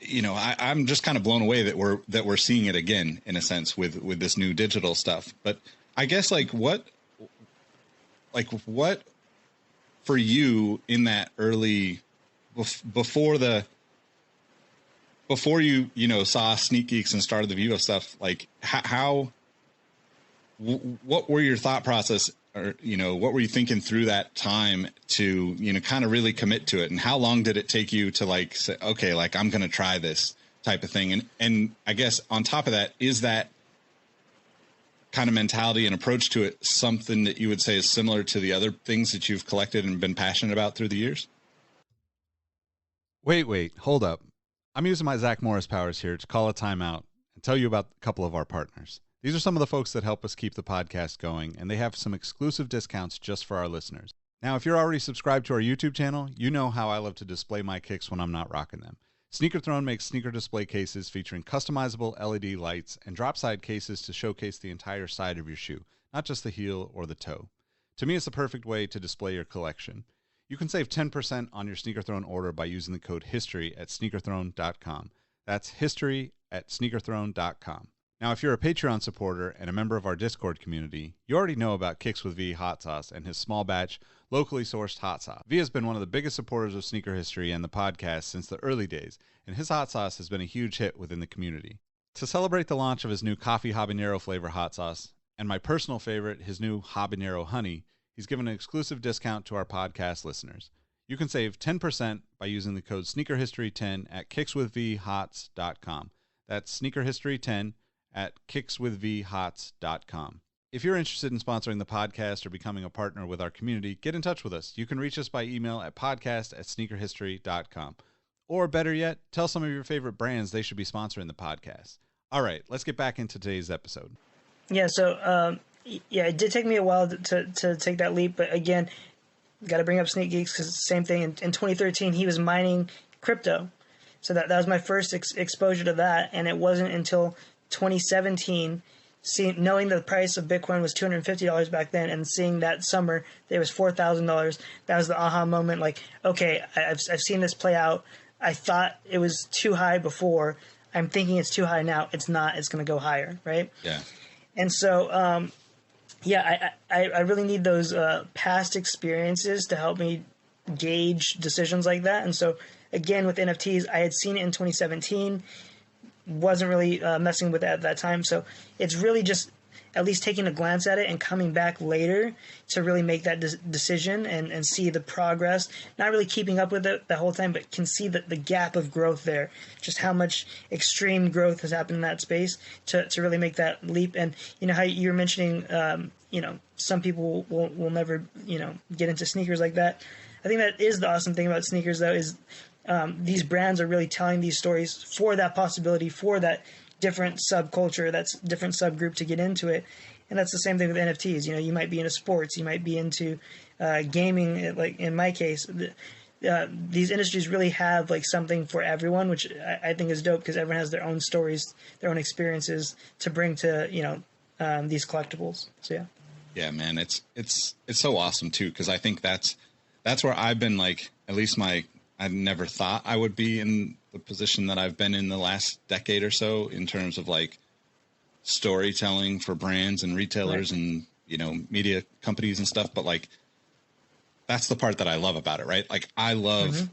F: you know, I'm just kind of blown away that we're seeing it again in a sense with this new digital stuff. But I guess like what for you in that early before you know saw Sneak Geeks and started the Vivo stuff, like what were your thought process, or you know what were you thinking through that time to, you know, kind of really commit to it, and how long did it take you to like say, okay, like I'm gonna try this type of thing? And I guess on top of that, is that kind of mentality and approach to it something that you would say is similar to the other things that you've collected and been passionate about through the years?
A: Wait, hold up. I'm using my Zach Morris powers here to call a timeout and tell you about a couple of our partners. These are some of the folks that help us keep the podcast going, and they have some exclusive discounts just for our listeners. Now, if you're already subscribed to our YouTube channel, you know how I love to display my kicks when I'm not rocking them. Sneaker Throne makes sneaker display cases featuring customizable LED lights and drop side cases to showcase the entire side of your shoe, not just the heel or the toe. To me, it's the perfect way to display your collection. You can save 10% on your Sneaker Throne order by using the code HISTORY at sneakerthrone.com. That's history at sneakerthrone.com. Now, if you're a Patreon supporter and a member of our Discord community, you already know about Kicks with V Hot Sauce and his small batch, locally sourced hot sauce. V has been one of the biggest supporters of sneaker history and the podcast since the early days, and his hot sauce has been a huge hit within the community. To celebrate the launch of his new coffee habanero flavor hot sauce, and my personal favorite, his new habanero honey, he's given an exclusive discount to our podcast listeners. You can save 10% by using the code SneakerHistory10 at kickswithvhots.com. That's SneakerHistory10 at kickswithvhots.com. If you're interested in sponsoring the podcast or becoming a partner with our community, get in touch with us. You can reach us by email at podcast@sneakerhistory.com. Or better yet, tell some of your favorite brands they should be sponsoring the podcast. All right, let's get back into today's episode.
E: Yeah, so it did take me a while to take that leap, but again, got to bring up Sneak Geeks because same thing. In 2013, he was mining crypto, so that was my first exposure to that, and it wasn't until 2017, knowing the price of Bitcoin was $250 back then, and seeing that summer it was $4,000. That was the aha moment. Like, okay, I've seen this play out. I thought it was too high before. I'm thinking it's too high now. It's not. It's going to go higher, right?
F: Yeah.
E: And so, I really need those past experiences to help me gauge decisions like that. And so again, with NFTs, I had seen it in 2017, wasn't really messing with it at that time. So it's really just at least taking a glance at it and coming back later to really make that decision and see the progress, not really keeping up with it the whole time, but can see the gap of growth there, just how much extreme growth has happened in that space to really make that leap. And, you know, how you were mentioning, you know, some people will never, you know, get into sneakers like that. I think that is the awesome thing about sneakers, though, is these brands are really telling these stories for that possibility, for that different subculture, that's different subgroup to get into it. And that's the same thing with NFTs. You know, you might be into sports, you might be into gaming, like in my case. These industries really have like something for everyone, which I think is dope because everyone has their own stories, their own experiences to bring to, you know, these collectibles. So yeah.
F: Yeah, man, it's so awesome too, because I think that's where I've been, like, at least I never thought I would be in the position that I've been in the last decade or so in terms of like storytelling for brands and retailers and, you know, media companies and stuff. But like, that's the part that I love about it, right? Like, I love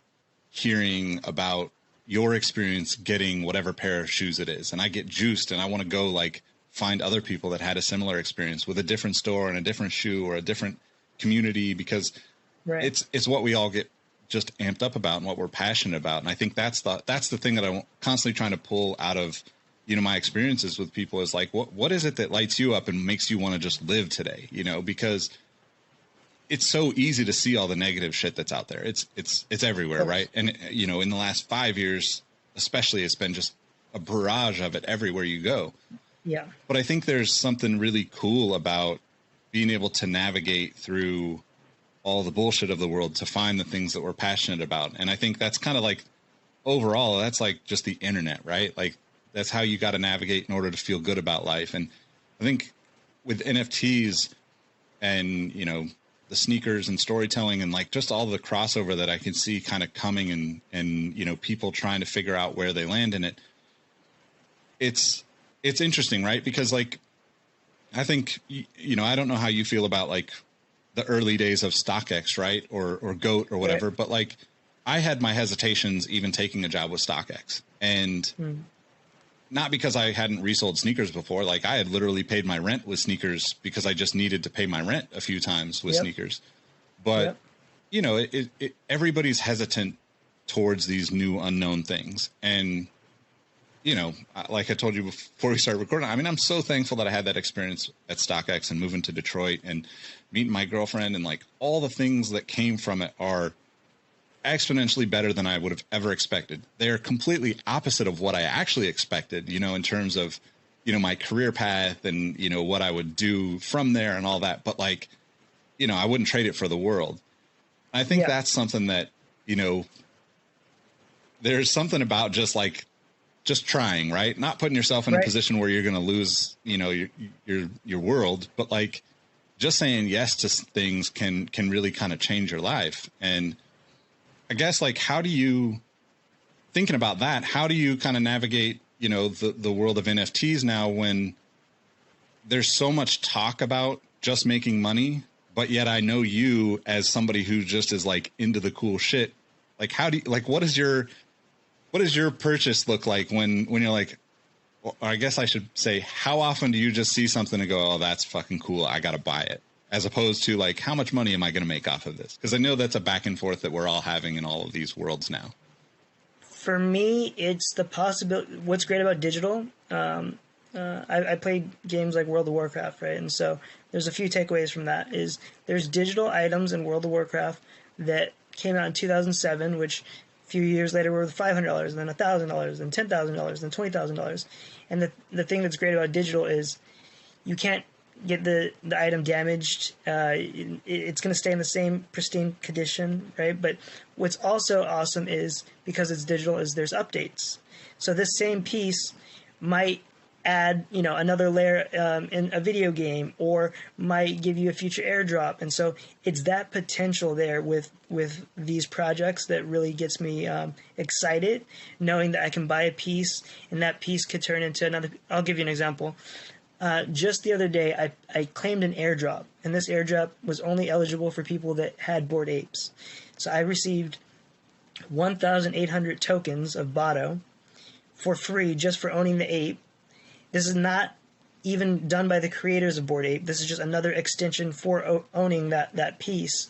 F: hearing about your experience getting whatever pair of shoes it is. And I get juiced and I want to go like find other people that had a similar experience with a different store and a different shoe or a different community, because it's what we all get just amped up about and what we're passionate about. And I think that's the thing that I'm constantly trying to pull out of, you know, my experiences with people is like, what is it that lights you up and makes you want to just live today? You know, because it's so easy to see all the negative shit that's out there. It's everywhere. Right. And, you know, in the last 5 years, especially, it's been just a barrage of it everywhere you go.
E: Yeah.
F: But I think there's something really cool about being able to navigate through all the bullshit of the world to find the things that we're passionate about. And I think that's kind of like, overall, that's like just the internet, right? Like, that's how you got to navigate in order to feel good about life. And I think with NFTs and, you know, the sneakers and storytelling and like just all the crossover that I can see kind of coming and, you know, people trying to figure out where they land in it. It's interesting, right? Because like, I think, you know, I don't know how you feel about like the early days of StockX, right? Or GOAT or whatever. Right. But like, I had my hesitations even taking a job with StockX, and not because I hadn't resold sneakers before. Like, I had literally paid my rent with sneakers because I just needed to pay my rent a few times with sneakers. But you know, everybody's hesitant towards these new unknown things. And, you know, like I told you before we started recording, I mean, I'm so thankful that I had that experience at StockX and moving to Detroit and meeting my girlfriend, and like all the things that came from it are exponentially better than I would have ever expected. They're completely opposite of what I actually expected, you know, in terms of, you know, my career path and, you know, what I would do from there and all that. But like, you know, I wouldn't trade it for the world. I think that's something that, you know, there's something about just trying, right? Not putting yourself in a position where you're going to lose, you know, your world, but like just saying yes to things can really kind of change your life. And I guess, like, thinking about that, how do you kind of navigate, you know, the world of NFTs now when there's so much talk about just making money, but yet I know you as somebody who just is like into the cool shit. Like, how do you, like, what does your purchase look like when you're like, or I guess I should say, how often do you just see something and go, oh, that's fucking cool, I got to buy it? As opposed to like, how much money am I going to make off of this? Because I know that's a back and forth that we're all having in all of these worlds now.
E: For me, it's the possibility. What's great about digital, I played games like World of Warcraft, right? And so there's a few takeaways from that. Is there's digital items in World of Warcraft that came out in 2007, which a few years later were worth $500, and then $1,000, then $10,000, then $20,000. And the thing that's great about digital is you can't get the item damaged. It's going to stay in the same pristine condition, right? But what's also awesome is, because it's digital, is there's updates. So this same piece might add, you know, another layer in a video game, or might give you a future airdrop. And so it's that potential there with these projects that really gets me excited, knowing that I can buy a piece and that piece could turn into another. I'll give you an example. Just the other day, I claimed an airdrop, and this airdrop was only eligible for people that had Bored Apes. So I received 1,800 tokens of Botto for free just for owning the ape. This is not even done by the creators of Bored Ape. This is just another extension for owning that piece.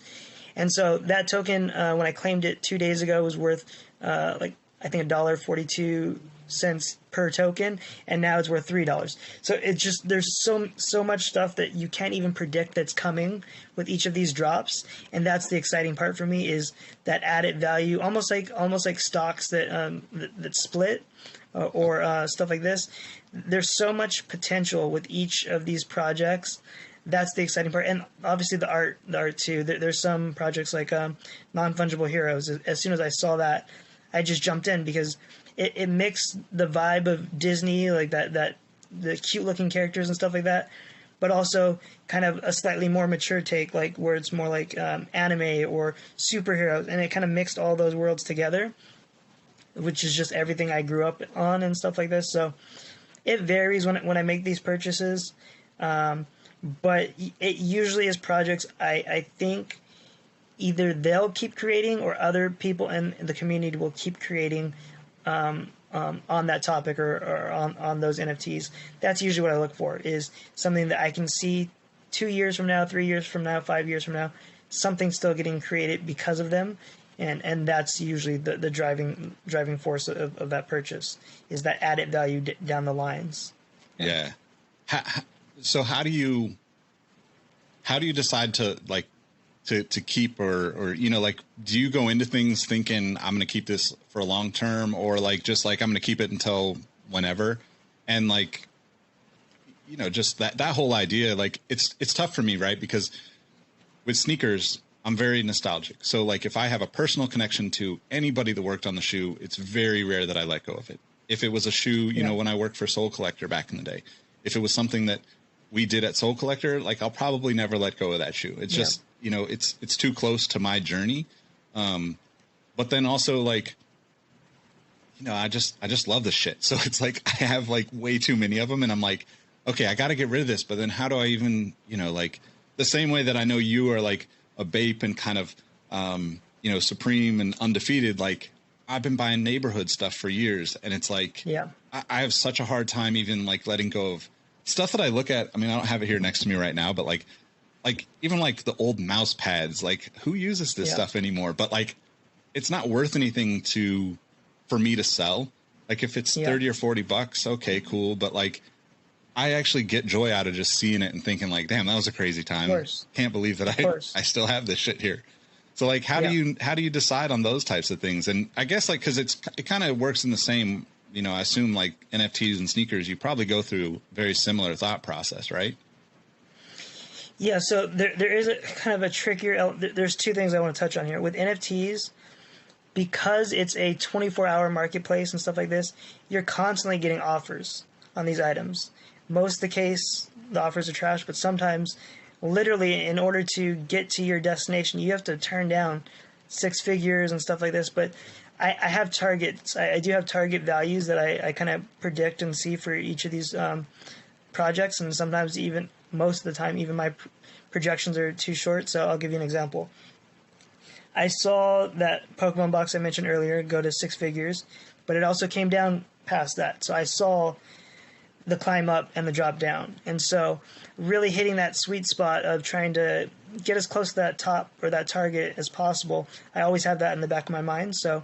E: And so that token, when I claimed it 2 days ago, was worth I think $1.42 per token, and now it's worth $3. So it's just, there's so much stuff that you can't even predict that's coming with each of these drops, and that's the exciting part for me, is that added value, almost like stocks that split or stuff like this. There's so much potential with each of these projects. That's the exciting part, and obviously the art too. There's some projects like Non-Fungible Heroes. As soon as I saw that, I just jumped in because it mixed the vibe of Disney, like that the cute looking characters and stuff like that, but also kind of a slightly more mature take, like where it's more like anime or superheroes, and it kind of mixed all those worlds together, which is just everything I grew up on and stuff like this. So it varies when I make these purchases, but it usually is projects I think either they'll keep creating or other people in the community will keep creating on that topic or on those NFTs. That's usually what I look for, is something that I can see 2 years from now, 3 years from now, 5 years from now, something still getting created because of them. And that's usually the driving force of that purchase, is that added value down the lines.
F: Yeah. So how do you decide to to keep or do you go into things thinking I'm going to keep this for a long term, or just I'm going to keep it until whenever? And just that whole idea, it's tough for me, right? Because with sneakers, I'm very nostalgic. So if I have a personal connection to anybody that worked on the shoe, it's very rare that I let go of it. If it was a shoe, you know, when I worked for Soul Collector back in the day, if it was something that we did at Soul Collector, I'll probably never let go of that shoe. It's just, it's too close to my journey. But then also I just love this shit. So it's I have way too many of them, and I'm okay, I got to get rid of this. But then how do I even, the same way that I know you are a Bape and kind of, supreme and undefeated, I've been buying neighborhood stuff for years, and it's I have such a hard time even letting go of stuff that I look at. I mean, I don't have it here next to me right now, but even the old mouse pads, who uses this stuff anymore? But it's not worth anything for me to sell. If it's 30 or 40 bucks, okay, cool. But I actually get joy out of just seeing it and thinking damn, that was a crazy time. Can't believe that I still have this shit here. So how do you decide on those types of things? And I guess because it kind of works in the same, I assume NFTs and sneakers, you probably go through very similar thought process, right?
E: Yeah. So there is a kind of a trickier, there's two things I want to touch on here with NFTs. Because it's a 24-hour marketplace and stuff like this, you're constantly getting offers on these items. Most of the case, the offers are trash, but sometimes literally in order to get to your destination, you have to turn down 6 figures and stuff like this. But I have targets. I do have target values that I kind of predict and see for each of these projects. And sometimes even most of the time, even my projections are too short. So I'll give you an example. I saw that Pokemon box I mentioned earlier go to 6 figures, but it also came down past that. So I saw the climb up and the drop down. And so really hitting that sweet spot of trying to get as close to that top or that target as possible, I always have that in the back of my mind. So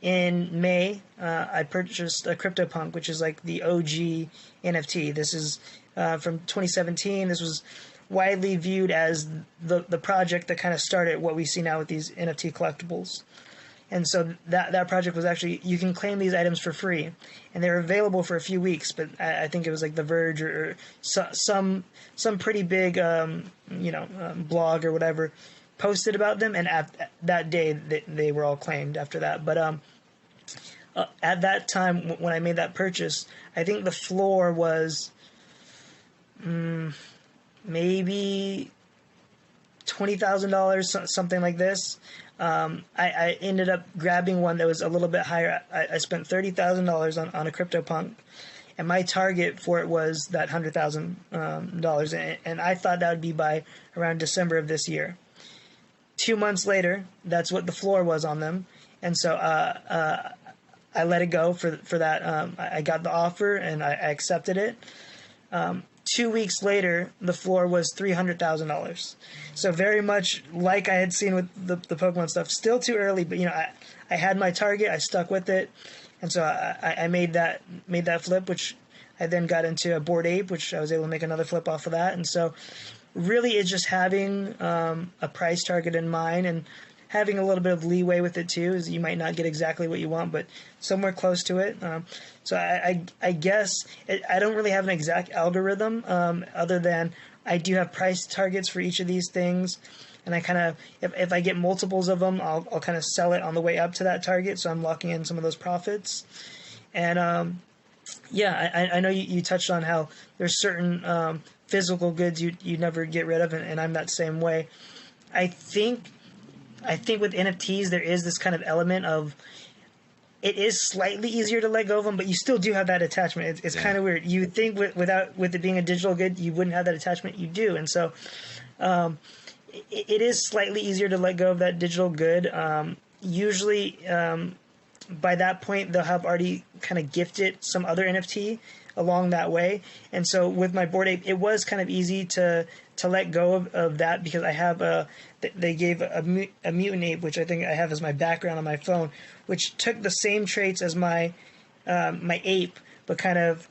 E: in May, I purchased a CryptoPunk, which is the OG NFT. This is from 2017. This was widely viewed as the project that kind of started what we see now with these NFT collectibles. And so that project was actually, you can claim these items for free, and they were available for a few weeks, but I think it was The Verge or some pretty big blog or whatever posted about them, and at that day they were all claimed after that. But at that time when I made that purchase, I think the floor was maybe $20,000, something like this. I ended up grabbing one that was a little bit higher. I spent $30,000 on a CryptoPunk, and my target for it was that $100,000, and I thought that would be by around December of this year. 2 months later, that's what the floor was on them, and so I let it go for that. I got the offer and I accepted it. 2 weeks later, the floor was $300,000. So very much like I had seen with the Pokemon stuff. Still too early, but I had my target. I stuck with it, and so I made that flip, which I then got into a Bored Ape, which I was able to make another flip off of that. And so really, it's just having a price target in mind and having a little bit of leeway with it too, is you might not get exactly what you want, but somewhere close to it. So I guess I don't really have an exact algorithm other than I do have price targets for each of these things. And I kind of, if I get multiples of them, I'll kind of sell it on the way up to that target. So I'm locking in some of those profits. And I know you touched on how there's certain physical goods you never get rid of, and I'm that same way. I think with NFTs, there is this kind of element of it is slightly easier to let go of them, but you still do have that attachment. It's kind of weird. You would think with it being a digital good, you wouldn't have that attachment. You do. And so it is slightly easier to let go of that digital good. Usually by that point, they'll have already kind of gifted some other NFT along that way. And so with my Bored Ape, it was kind of easy to let go of that, because I have they gave a mutant ape, which I think I have as my background on my phone, which took the same traits as my ape, but kind of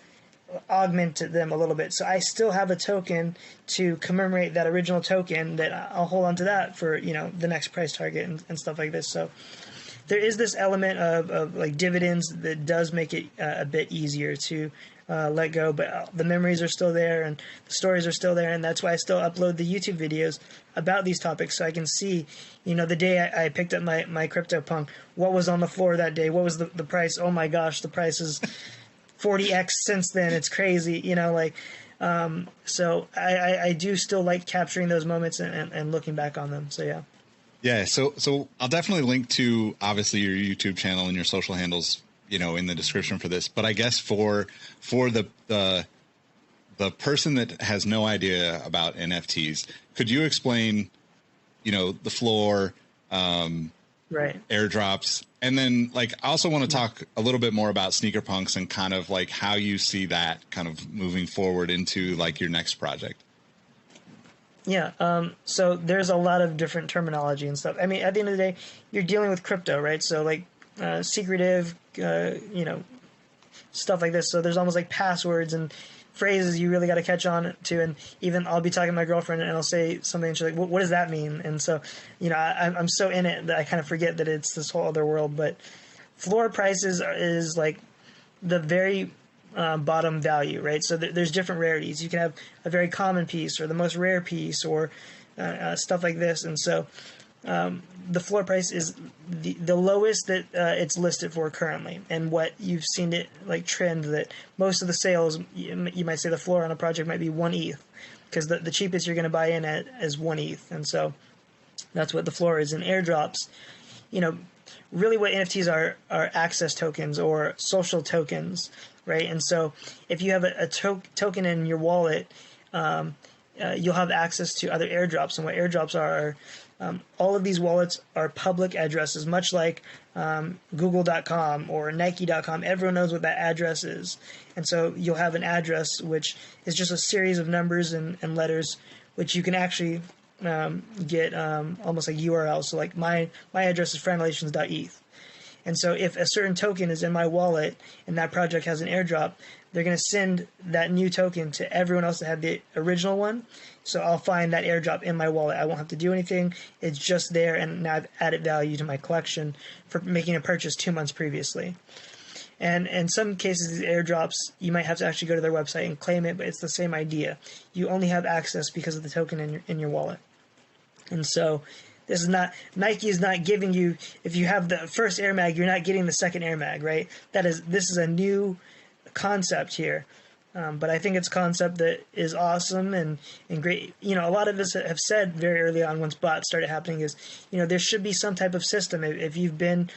E: augmented them a little bit. So I still have a token to commemorate that original token that I'll hold on to that for, the next price target and stuff like this. So there is this element of like dividends that does make it a bit easier to let go, but the memories are still there and the stories are still there, and that's why I still upload the YouTube videos about these topics, so I can see, the day I picked up my CryptoPunk, what was on the floor that day, what was the price. Oh my gosh, the price is 40x since then. It's crazy, so I do still like capturing those moments and looking back on them. So yeah,
F: so I'll definitely link to obviously your YouTube channel and your social handles, in the description for this. But I guess for the person that has no idea about NFTs, could you explain, the floor,
E: right,
F: airdrops, and then I also want to talk a little bit more about sneaker punks and kind of how you see that kind of moving forward into your next project.
E: Yeah. So there's a lot of different terminology and stuff. I mean, at the end of the day, you're dealing with crypto, right? So secretive, stuff like this. So there's almost like passwords and phrases you really got to catch on to. And even I'll be talking to my girlfriend and I'll say something and she's like, what does that mean? And so, I'm so in it that I kind of forget that it's this whole other world. But floor prices is like the very bottom value, right? So there's different rarities. You can have a very common piece or the most rare piece or stuff like this. And so the floor price is the lowest that it's listed for currently, and what you've seen it trend, that most of the sales, you might say the floor on a project might be 1 ETH, because the cheapest you're going to buy in at is 1 ETH. And so that's what the floor is. In airdrops, really what NFTs are access tokens or social tokens, right? And so if you have a token in your wallet, you'll have access to other airdrops. And what airdrops are all of these wallets are public addresses, much like Google.com or Nike.com. Everyone knows what that address is. And so you'll have an address which is just a series of numbers and letters, which you can actually get almost like URLs. So my address is franalations.eth. And so if a certain token is in my wallet and that project has an airdrop, they're going to send that new token to everyone else that had the original one. So I'll find that airdrop in my wallet. I won't have to do anything. It's just there, and now I've added value to my collection for making a purchase 2 months previously. And in some cases, these airdrops, you might have to actually go to their website and claim it, but it's the same idea. You only have access because of the token in your wallet. And so this is not, Nike is not giving you, if you have the first Air Mag, you're not getting the second Air Mag, right? This is a new concept here. But I think it's a concept that is awesome and great. A lot of us have said very early on, once bots started happening, is, there should be some type of system. If you've been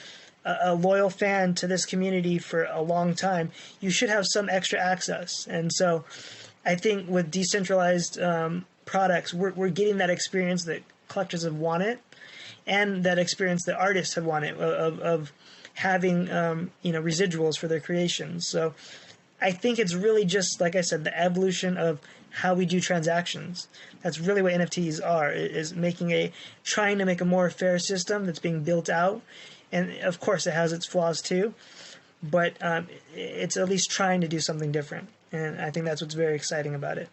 E: a loyal fan to this community for a long time, you should have some extra access. And so I think with decentralized products, we're getting that experience that collectors have wanted, and that experience that artists have wanted of having residuals for their creations. So I think it's really just, like I said, the evolution of how we do transactions. That's really what NFTs are, is trying to make a more fair system that's being built out. And of course it has its flaws too, but it's at least trying to do something different. And I think that's what's very exciting about it.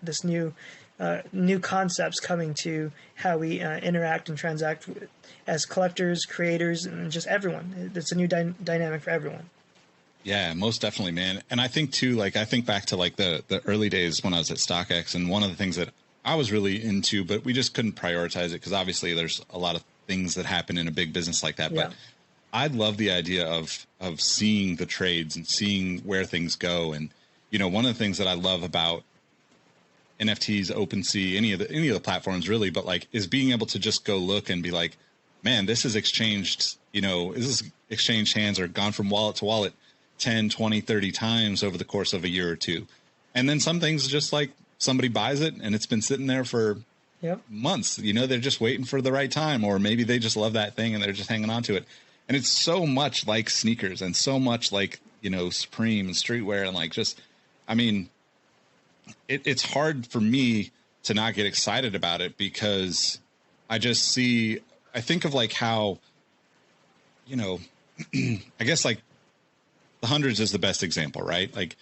E: This new concepts coming to how we interact and transact as collectors, creators, and just everyone. It's a new dynamic for everyone.
F: Yeah, most definitely, man. And I think too, like, I think back to like the early days when I was at StockX, and one of the things that I was really into, but we just couldn't prioritize it because obviously there's a lot of things that happen in a big business like that.
E: Yeah.
F: But I love the idea of seeing the trades and seeing where things go. And, you know, one of the things that I love about NFTs, OpenSea, any of the platforms really, but like, is being able to just go look and be like, man, this is exchanged, this is exchanged hands or gone from wallet to wallet 10, 20, 30 times over the course of a year or two. And then some things just like somebody buys it and it's been sitting there for months. They're just waiting for the right time, or maybe they just love that thing and they're just hanging on to it. And it's so much like sneakers and so much like, Supreme and streetwear, and like just, I mean, it's hard for me to not get excited about it because I think of like how, I guess like the hundreds is the best example, right? Like,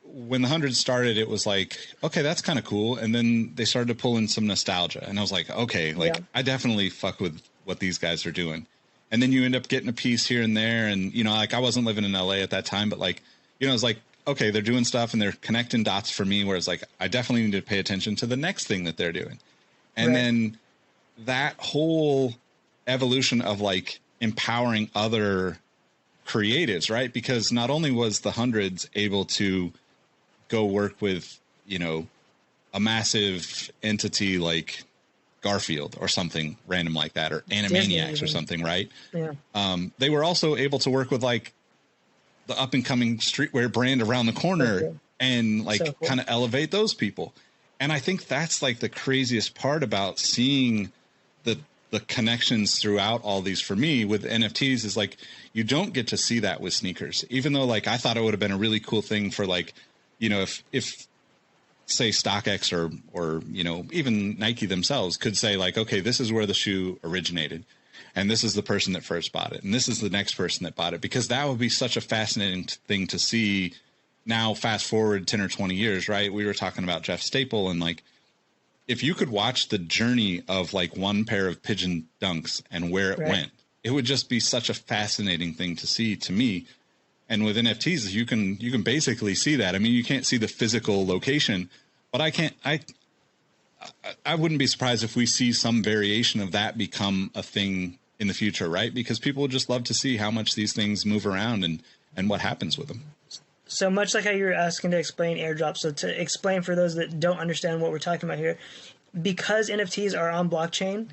F: when the hundreds started, it was like, okay, that's kind of cool. And then they started to pull in some nostalgia. And I was like, okay, like I definitely fuck with what these guys are doing. And then you end up getting a piece here and there. And, like I wasn't living in LA at that time, but like, it's like, okay, they're doing stuff and they're connecting dots for me, whereas like, I definitely need to pay attention to the next thing that they're doing. And then that whole evolution of like empowering other creatives, right? Because not only was the hundreds able to go work with, a massive entity like Garfield or something random like that, or Animaniacs or something, right? Yeah. They were also able to work with like the up and coming streetwear brand around the corner and like kind of elevate those people. And I think that's like the craziest part about seeing the connections throughout all these for me with NFTs is like, you don't get to see that with sneakers, even though like, I thought it would have been a really cool thing for like, if say StockX or, even Nike themselves could say like, okay, this is where the shoe originated and this is the person that first bought it. And this is the next person that bought it, because that would be such a fascinating thing to see. Now, fast forward 10 or 20 years, right? We were talking about Jeff Staple, and like, if you could watch the journey of like one pair of Pigeon Dunks and where it went, it would just be such a fascinating thing to see to me. And with NFTs, you can basically see that. I mean, you can't see the physical location, but I wouldn't be surprised if we see some variation of that become a thing in the future, right? Because people would just love to see how much these things move around and what happens with them.
E: So much like how you were asking to explain airdrop, so to explain for those that don't understand what we're talking about here, because NFTs are on blockchain,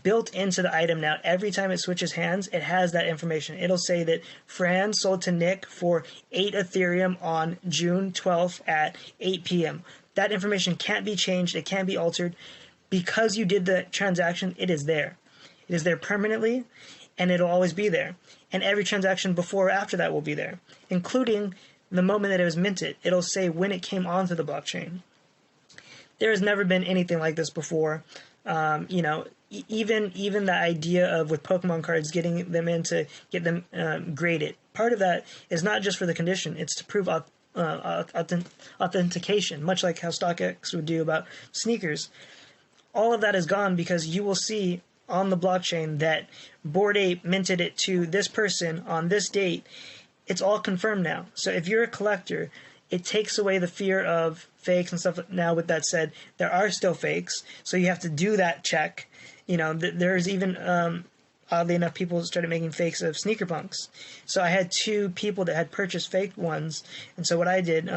E: built into the item now, every time it switches hands, it has that information. It'll say that Fran sold to Nick for 8 Ethereum on June 12th at 8 p.m. That information can't be changed. It can't be altered. Because you did the transaction, it is there. It is there permanently, and it'll always be there. And every transaction before or after that will be there, including the moment that it was minted. It'll say when it came onto the blockchain. There has never been anything like this before. Even the idea of with Pokemon cards, getting them in to get them graded. Part of that is not just for the condition; it's to prove authentication, much like how StockX would do about sneakers. All of that is gone because you will see on the blockchain that Bored Ape minted it to this person on this date. It's all confirmed now. So if you're a collector, it takes away the fear of fakes and stuff. Now, with that said, there are still fakes, so you have to do that check. There's even oddly enough, people started making fakes of sneaker punks. So I had 2 people that had purchased fake ones, and so what I did,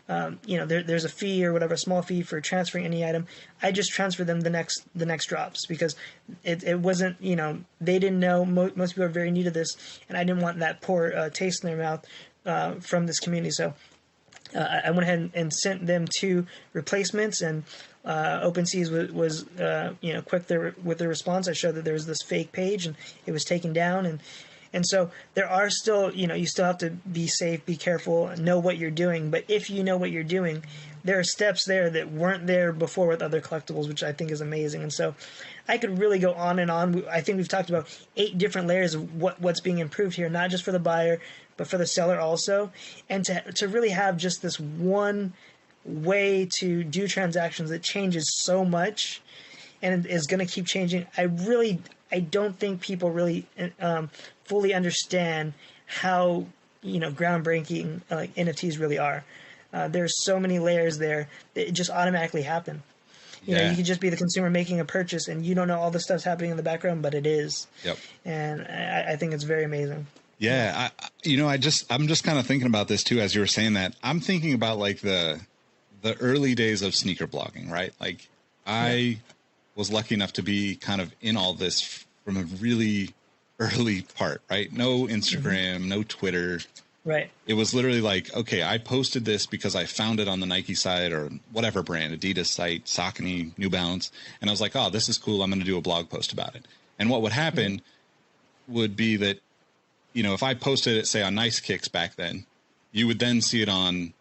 E: there's a fee or whatever, a small fee for transferring any item. I just transferred them the next drops, because it wasn't, they didn't know. Most people are very new to this, and I didn't want that poor taste in their mouth from this community. So I went ahead and sent them 2 replacements, and OpenSeas was quick there with the response. I showed that there was this fake page, and it was taken down, and so there are still, you still have to be safe, be careful, know what you're doing. But if you know what you're doing, there are steps there that weren't there before with other collectibles, which I think is amazing. And so I could really go on and on. I think we've talked about 8 different layers of what's being improved here, not just for the buyer, but for the seller also. And to really have just this one way to do transactions that changes so much and is going to keep changing. I don't think people really fully understand how groundbreaking NFTs really are. There's so many layers there that just automatically happen. You know, you could just be the consumer making a purchase and you don't know all the stuff's happening in the background, but it is.
F: Yep.
E: And I think it's very amazing.
F: Yeah. I'm just kind of thinking about this too, as you were saying that. I'm thinking about like the early days of sneaker blogging, right? Like I was lucky enough to be kind of in all this from a really early part, right? No Instagram, no Twitter.
E: Right.
F: It was literally like, okay, I posted this because I found it on the Nike site or whatever brand, Adidas site, Saucony, New Balance. And I was like, oh, this is cool. I'm going to do a blog post about it. And what would happen would be that, if I posted it, say on Nice Kicks back then, you would then see it on,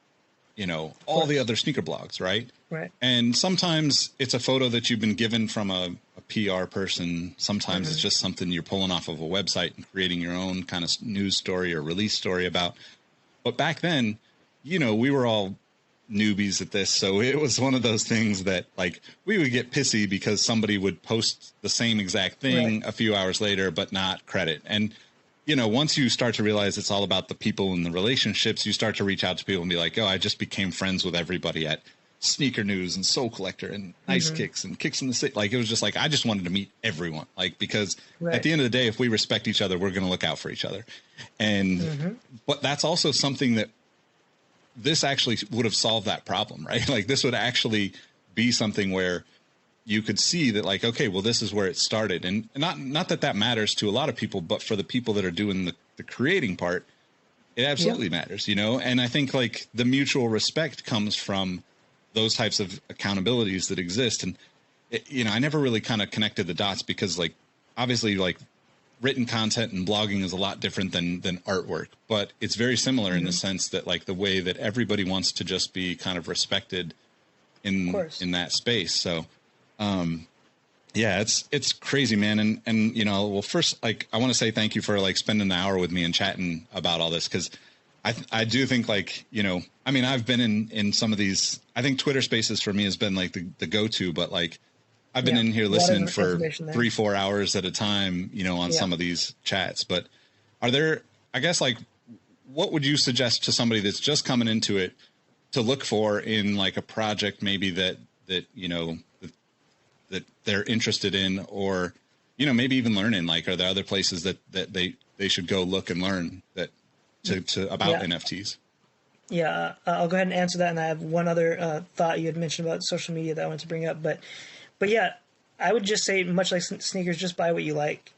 F: all the other sneaker blogs, right?
E: Right.
F: And sometimes it's a photo that you've been given from a PR person. Sometimes it's just something you're pulling off of a website and creating your own kind of news story or release story about. But back then, we were all newbies at this. So it was one of those things that like we would get pissy because somebody would post the same exact thing a few hours later, but not credit. And, once you start to realize it's all about the people and the relationships, you start to reach out to people and be like, oh, I just became friends with everybody at Sneaker News and Soul Collector and Nice Kicks and Kicks in the City. Like, it was just like, I just wanted to meet everyone. Like, because at the end of the day, if we respect each other, we're going to look out for each other. And, but that's also something that this actually would have solved that problem, right? Like, this would actually be something where you could see that like, okay, well, this is where it started. And not that matters to a lot of people, but for the people that are doing the creating part, it absolutely matters, And I think like the mutual respect comes from those types of accountabilities that exist. And, I never really kind of connected the dots because like, obviously like written content and blogging is a lot different than artwork, but it's very similar in the sense that like the way that everybody wants to just be kind of respected in that space. So, it's crazy, man. And, well, first, like, I want to say thank you for like spending an hour with me and chatting about all this. Cause I do think like, I've been in some of these, I think Twitter Spaces for me has been like the go-to, but like I've been in here listening for 3-4 hours at a time, on some of these chats. But are there, I guess, like, what would you suggest to somebody that's just coming into it to look for in like a project maybe that they're interested in, or, maybe even learning? Like, are there other places that they should go look and learn that about NFTs?
E: Yeah, I'll go ahead and answer that. And I have one other thought you had mentioned about social media that I wanted to bring up. But yeah, I would just say, much like sneakers, just buy what you like.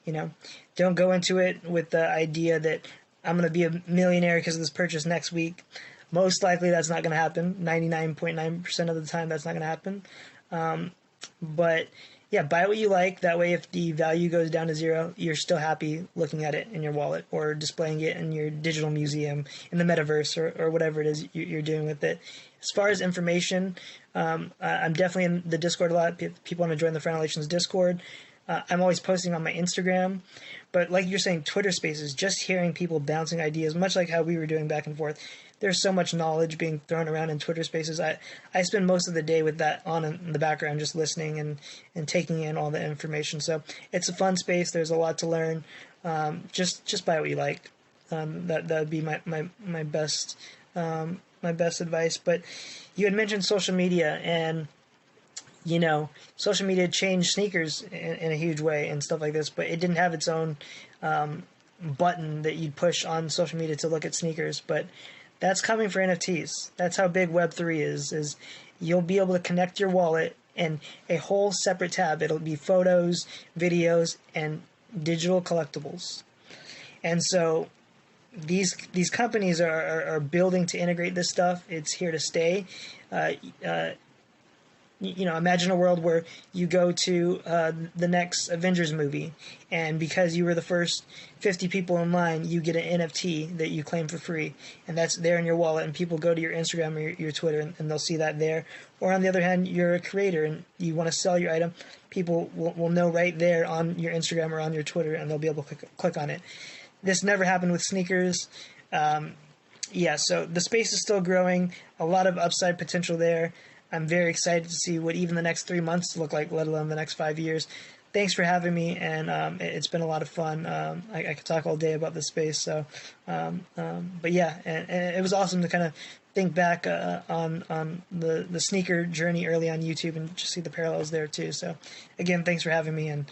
E: Don't go into it with the idea that I'm going to be a millionaire because of this purchase next week. Most likely that's not going to happen. 99.9% of the time that's not going to happen. But yeah, buy what you like. That way, if the value goes down to zero, you're still happy looking at it in your wallet or displaying it in your digital museum in the metaverse or whatever it is you're doing with it. As far as information, I'm definitely in the Discord a lot. People want to join the Franalations Discord. I'm always posting on my Instagram. But like you're saying, Twitter Spaces, just hearing people bouncing ideas, much like how we were doing back and forth. There's so much knowledge being thrown around in Twitter Spaces. I spend most of the day with that on in the background, just listening and taking in all the information. So it's a fun space. There's a lot to learn. Just buy what you like. That would be my best advice. But you had mentioned social media, and social media changed sneakers in a huge way and stuff like this, but it didn't have its own button that you'd push on social media to look at sneakers. But that's coming for NFTs. That's how big Web3 is you'll be able to connect your wallet and a whole separate tab. It'll be photos, videos, and digital collectibles. And so these companies are building to integrate this stuff. It's here to stay. Imagine a world where you go to the next Avengers movie, and because you were the first 50 people in line, you get an NFT that you claim for free, and that's there in your wallet, and people go to your Instagram or your Twitter, and they'll see that there. Or on the other hand, you're a creator, and you want to sell your item, people will know right there on your Instagram or on your Twitter, and they'll be able to click on it. This never happened with sneakers. So the space is still growing, a lot of upside potential there. I'm very excited to see what even the next 3 months look like, let alone the next 5 years. Thanks for having me, and it's been a lot of fun. I could talk all day about this space. So, and it was awesome to kind of think back on the sneaker journey early on YouTube and just see the parallels there too. So, again, thanks for having me, and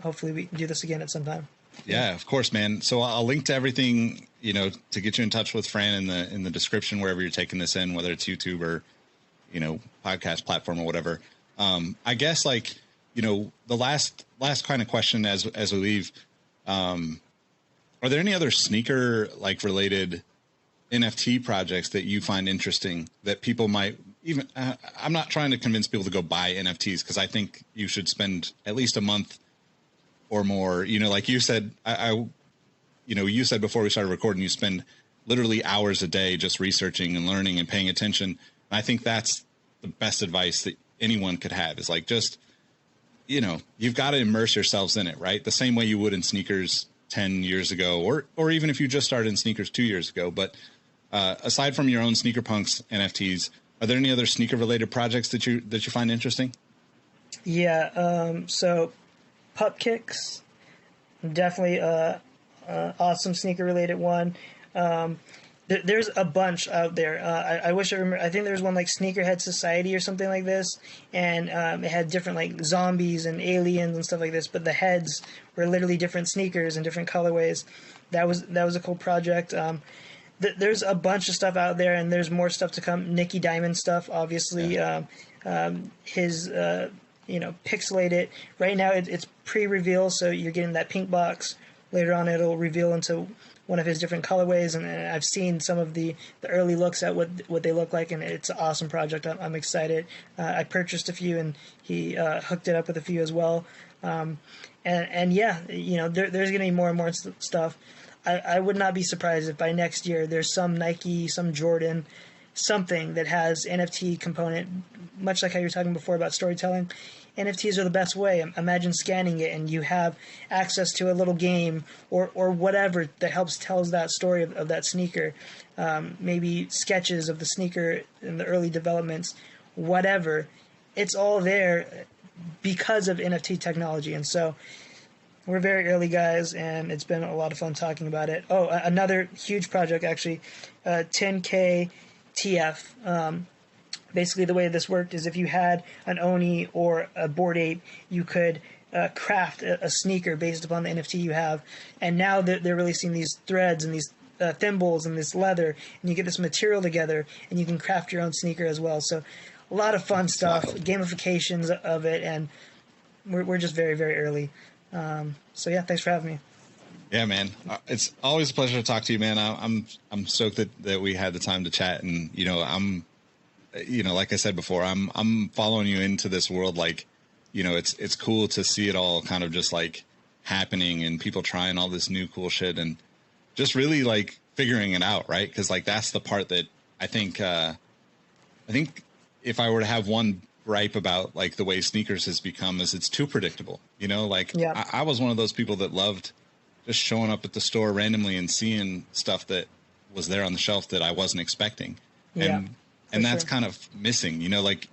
E: hopefully we can do this again at some time.
F: Yeah, of course, man. So I'll link to everything, to get you in touch with Fran in the description wherever you're taking this in, whether it's YouTube or podcast platform or whatever. I guess the last kind of question as we leave, are there any other sneaker related NFT projects that you find interesting that people might even, I'm not trying to convince people to go buy NFTs, because I think you should spend at least a month or more, like you said, you said before we started recording, you spend literally hours a day just researching and learning and paying attention. I think that's the best advice that anyone could have is you've got to immerse yourselves in it, right? The same way you would in sneakers 10 years ago, or even if you just started in sneakers 2 years ago. But aside from your own Sneaker Punks NFTs, are there any other sneaker related projects that you find interesting?
E: Yeah. So Pup Kicks, definitely awesome sneaker related one. There's a bunch out there. I wish I remember. I think there was one like Sneakerhead Society or something like this, and it had different zombies and aliens and stuff like this. But the heads were literally different sneakers and different colorways. That was a cool project. There's a bunch of stuff out there, and there's more stuff to come. Nicky Diamond stuff, obviously. Yeah. His pixelated. Right now it's pre-reveal, so you're getting that pink box. Later on, it'll reveal into one of his different colorways, and I've seen some of the early looks at what they look like, and it's an awesome project. I'm excited. I purchased a few, and he hooked it up with a few as well. There's going to be more and more stuff. I would not be surprised if by next year there's some Nike, some Jordan, something that has NFT component, much like how you were talking before about storytelling. NFTs are the best way. Imagine scanning it and you have access to a little game or whatever that helps tells that story of that sneaker. Maybe sketches of the sneaker in the early developments, whatever. It's all there because of NFT technology. And so we're very early guys, and it's been a lot of fun talking about it. Oh, another huge project, actually, 10K TF. Basically, the way this worked is if you had an Oni or a Bored Ape, you could craft a sneaker based upon the NFT you have. And now they're releasing these threads and these thimbles and this leather, and you get this material together, and you can craft your own sneaker as well. So a lot of fun stuff, gamifications of it, and we're just very, very early. Thanks for having me.
F: Yeah, man. It's always a pleasure to talk to you, man. I'm stoked that we had the time to chat, and like I said before, I'm following you into this world. It's cool to see it all kind of just happening and people trying all this new cool shit and just really figuring it out. Right. Cause that's the part that I think if I were to have one gripe about the way sneakers has become is it's too predictable. Yeah. I was one of those people that loved just showing up at the store randomly and seeing stuff that was there on the shelf that I wasn't expecting.
E: Yeah.
F: And that's kind of missing,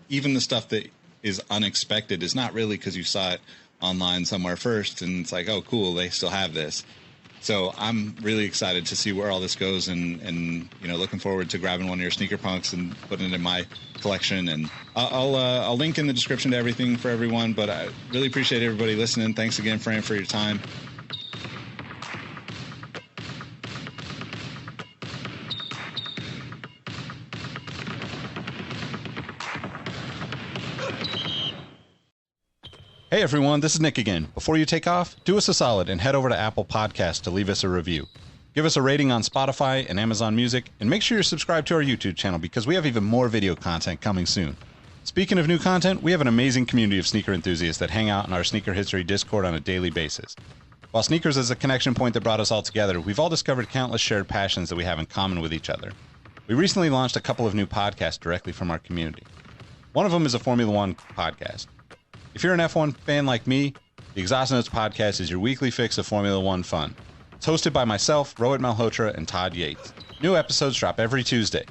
F: even the stuff that is unexpected is not really because you saw it online somewhere first and it's oh, cool, they still have this. So I'm really excited to see where all this goes, and looking forward to grabbing one of your sneaker punks and putting it in my collection. And I'll link in the description to everything for everyone. But I really appreciate everybody listening. Thanks again, Fran, for your time.
A: Hey everyone, this is Nick again. Before you take off, do us a solid and head over to Apple Podcasts to leave us a review. Give us a rating on Spotify and Amazon Music, and make sure you're subscribed to our YouTube channel because we have even more video content coming soon. Speaking of new content, we have an amazing community of sneaker enthusiasts that hang out in our Sneaker History Discord on a daily basis. While sneakers is a connection point that brought us all together, we've all discovered countless shared passions that we have in common with each other. We recently launched a couple of new podcasts directly from our community. One of them is a Formula One podcast. If you're an F1 fan like me, the Exhaust Notes podcast is your weekly fix of Formula One fun. It's hosted by myself, Rohit Malhotra, and Todd Yates. New episodes drop every Tuesday.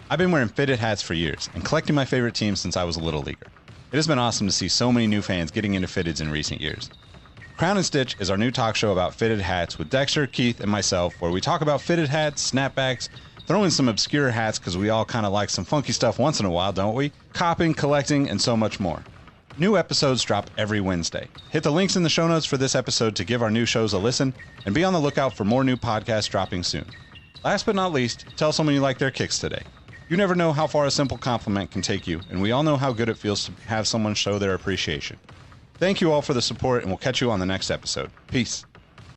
A: I've been wearing fitted hats for years and collecting my favorite teams since I was a little leaguer. It has been awesome to see so many new fans getting into fitteds in recent years. Crown and Stitch is our new talk show about fitted hats with Dexter, Keith, and myself, where we talk about fitted hats, snapbacks, throw in some obscure hats because we all kind of like some funky stuff once in a while, don't we? Copping, collecting, and so much more. New episodes drop every Wednesday. Hit the links in the show notes for this episode to give our new shows a listen, and be on the lookout for more new podcasts dropping soon. Last but not least, tell someone you like their kicks today. You never know how far a simple compliment can take you, and we all know how good it feels to have someone show their appreciation. Thank you all for the support, and we'll catch you on the next episode. Peace.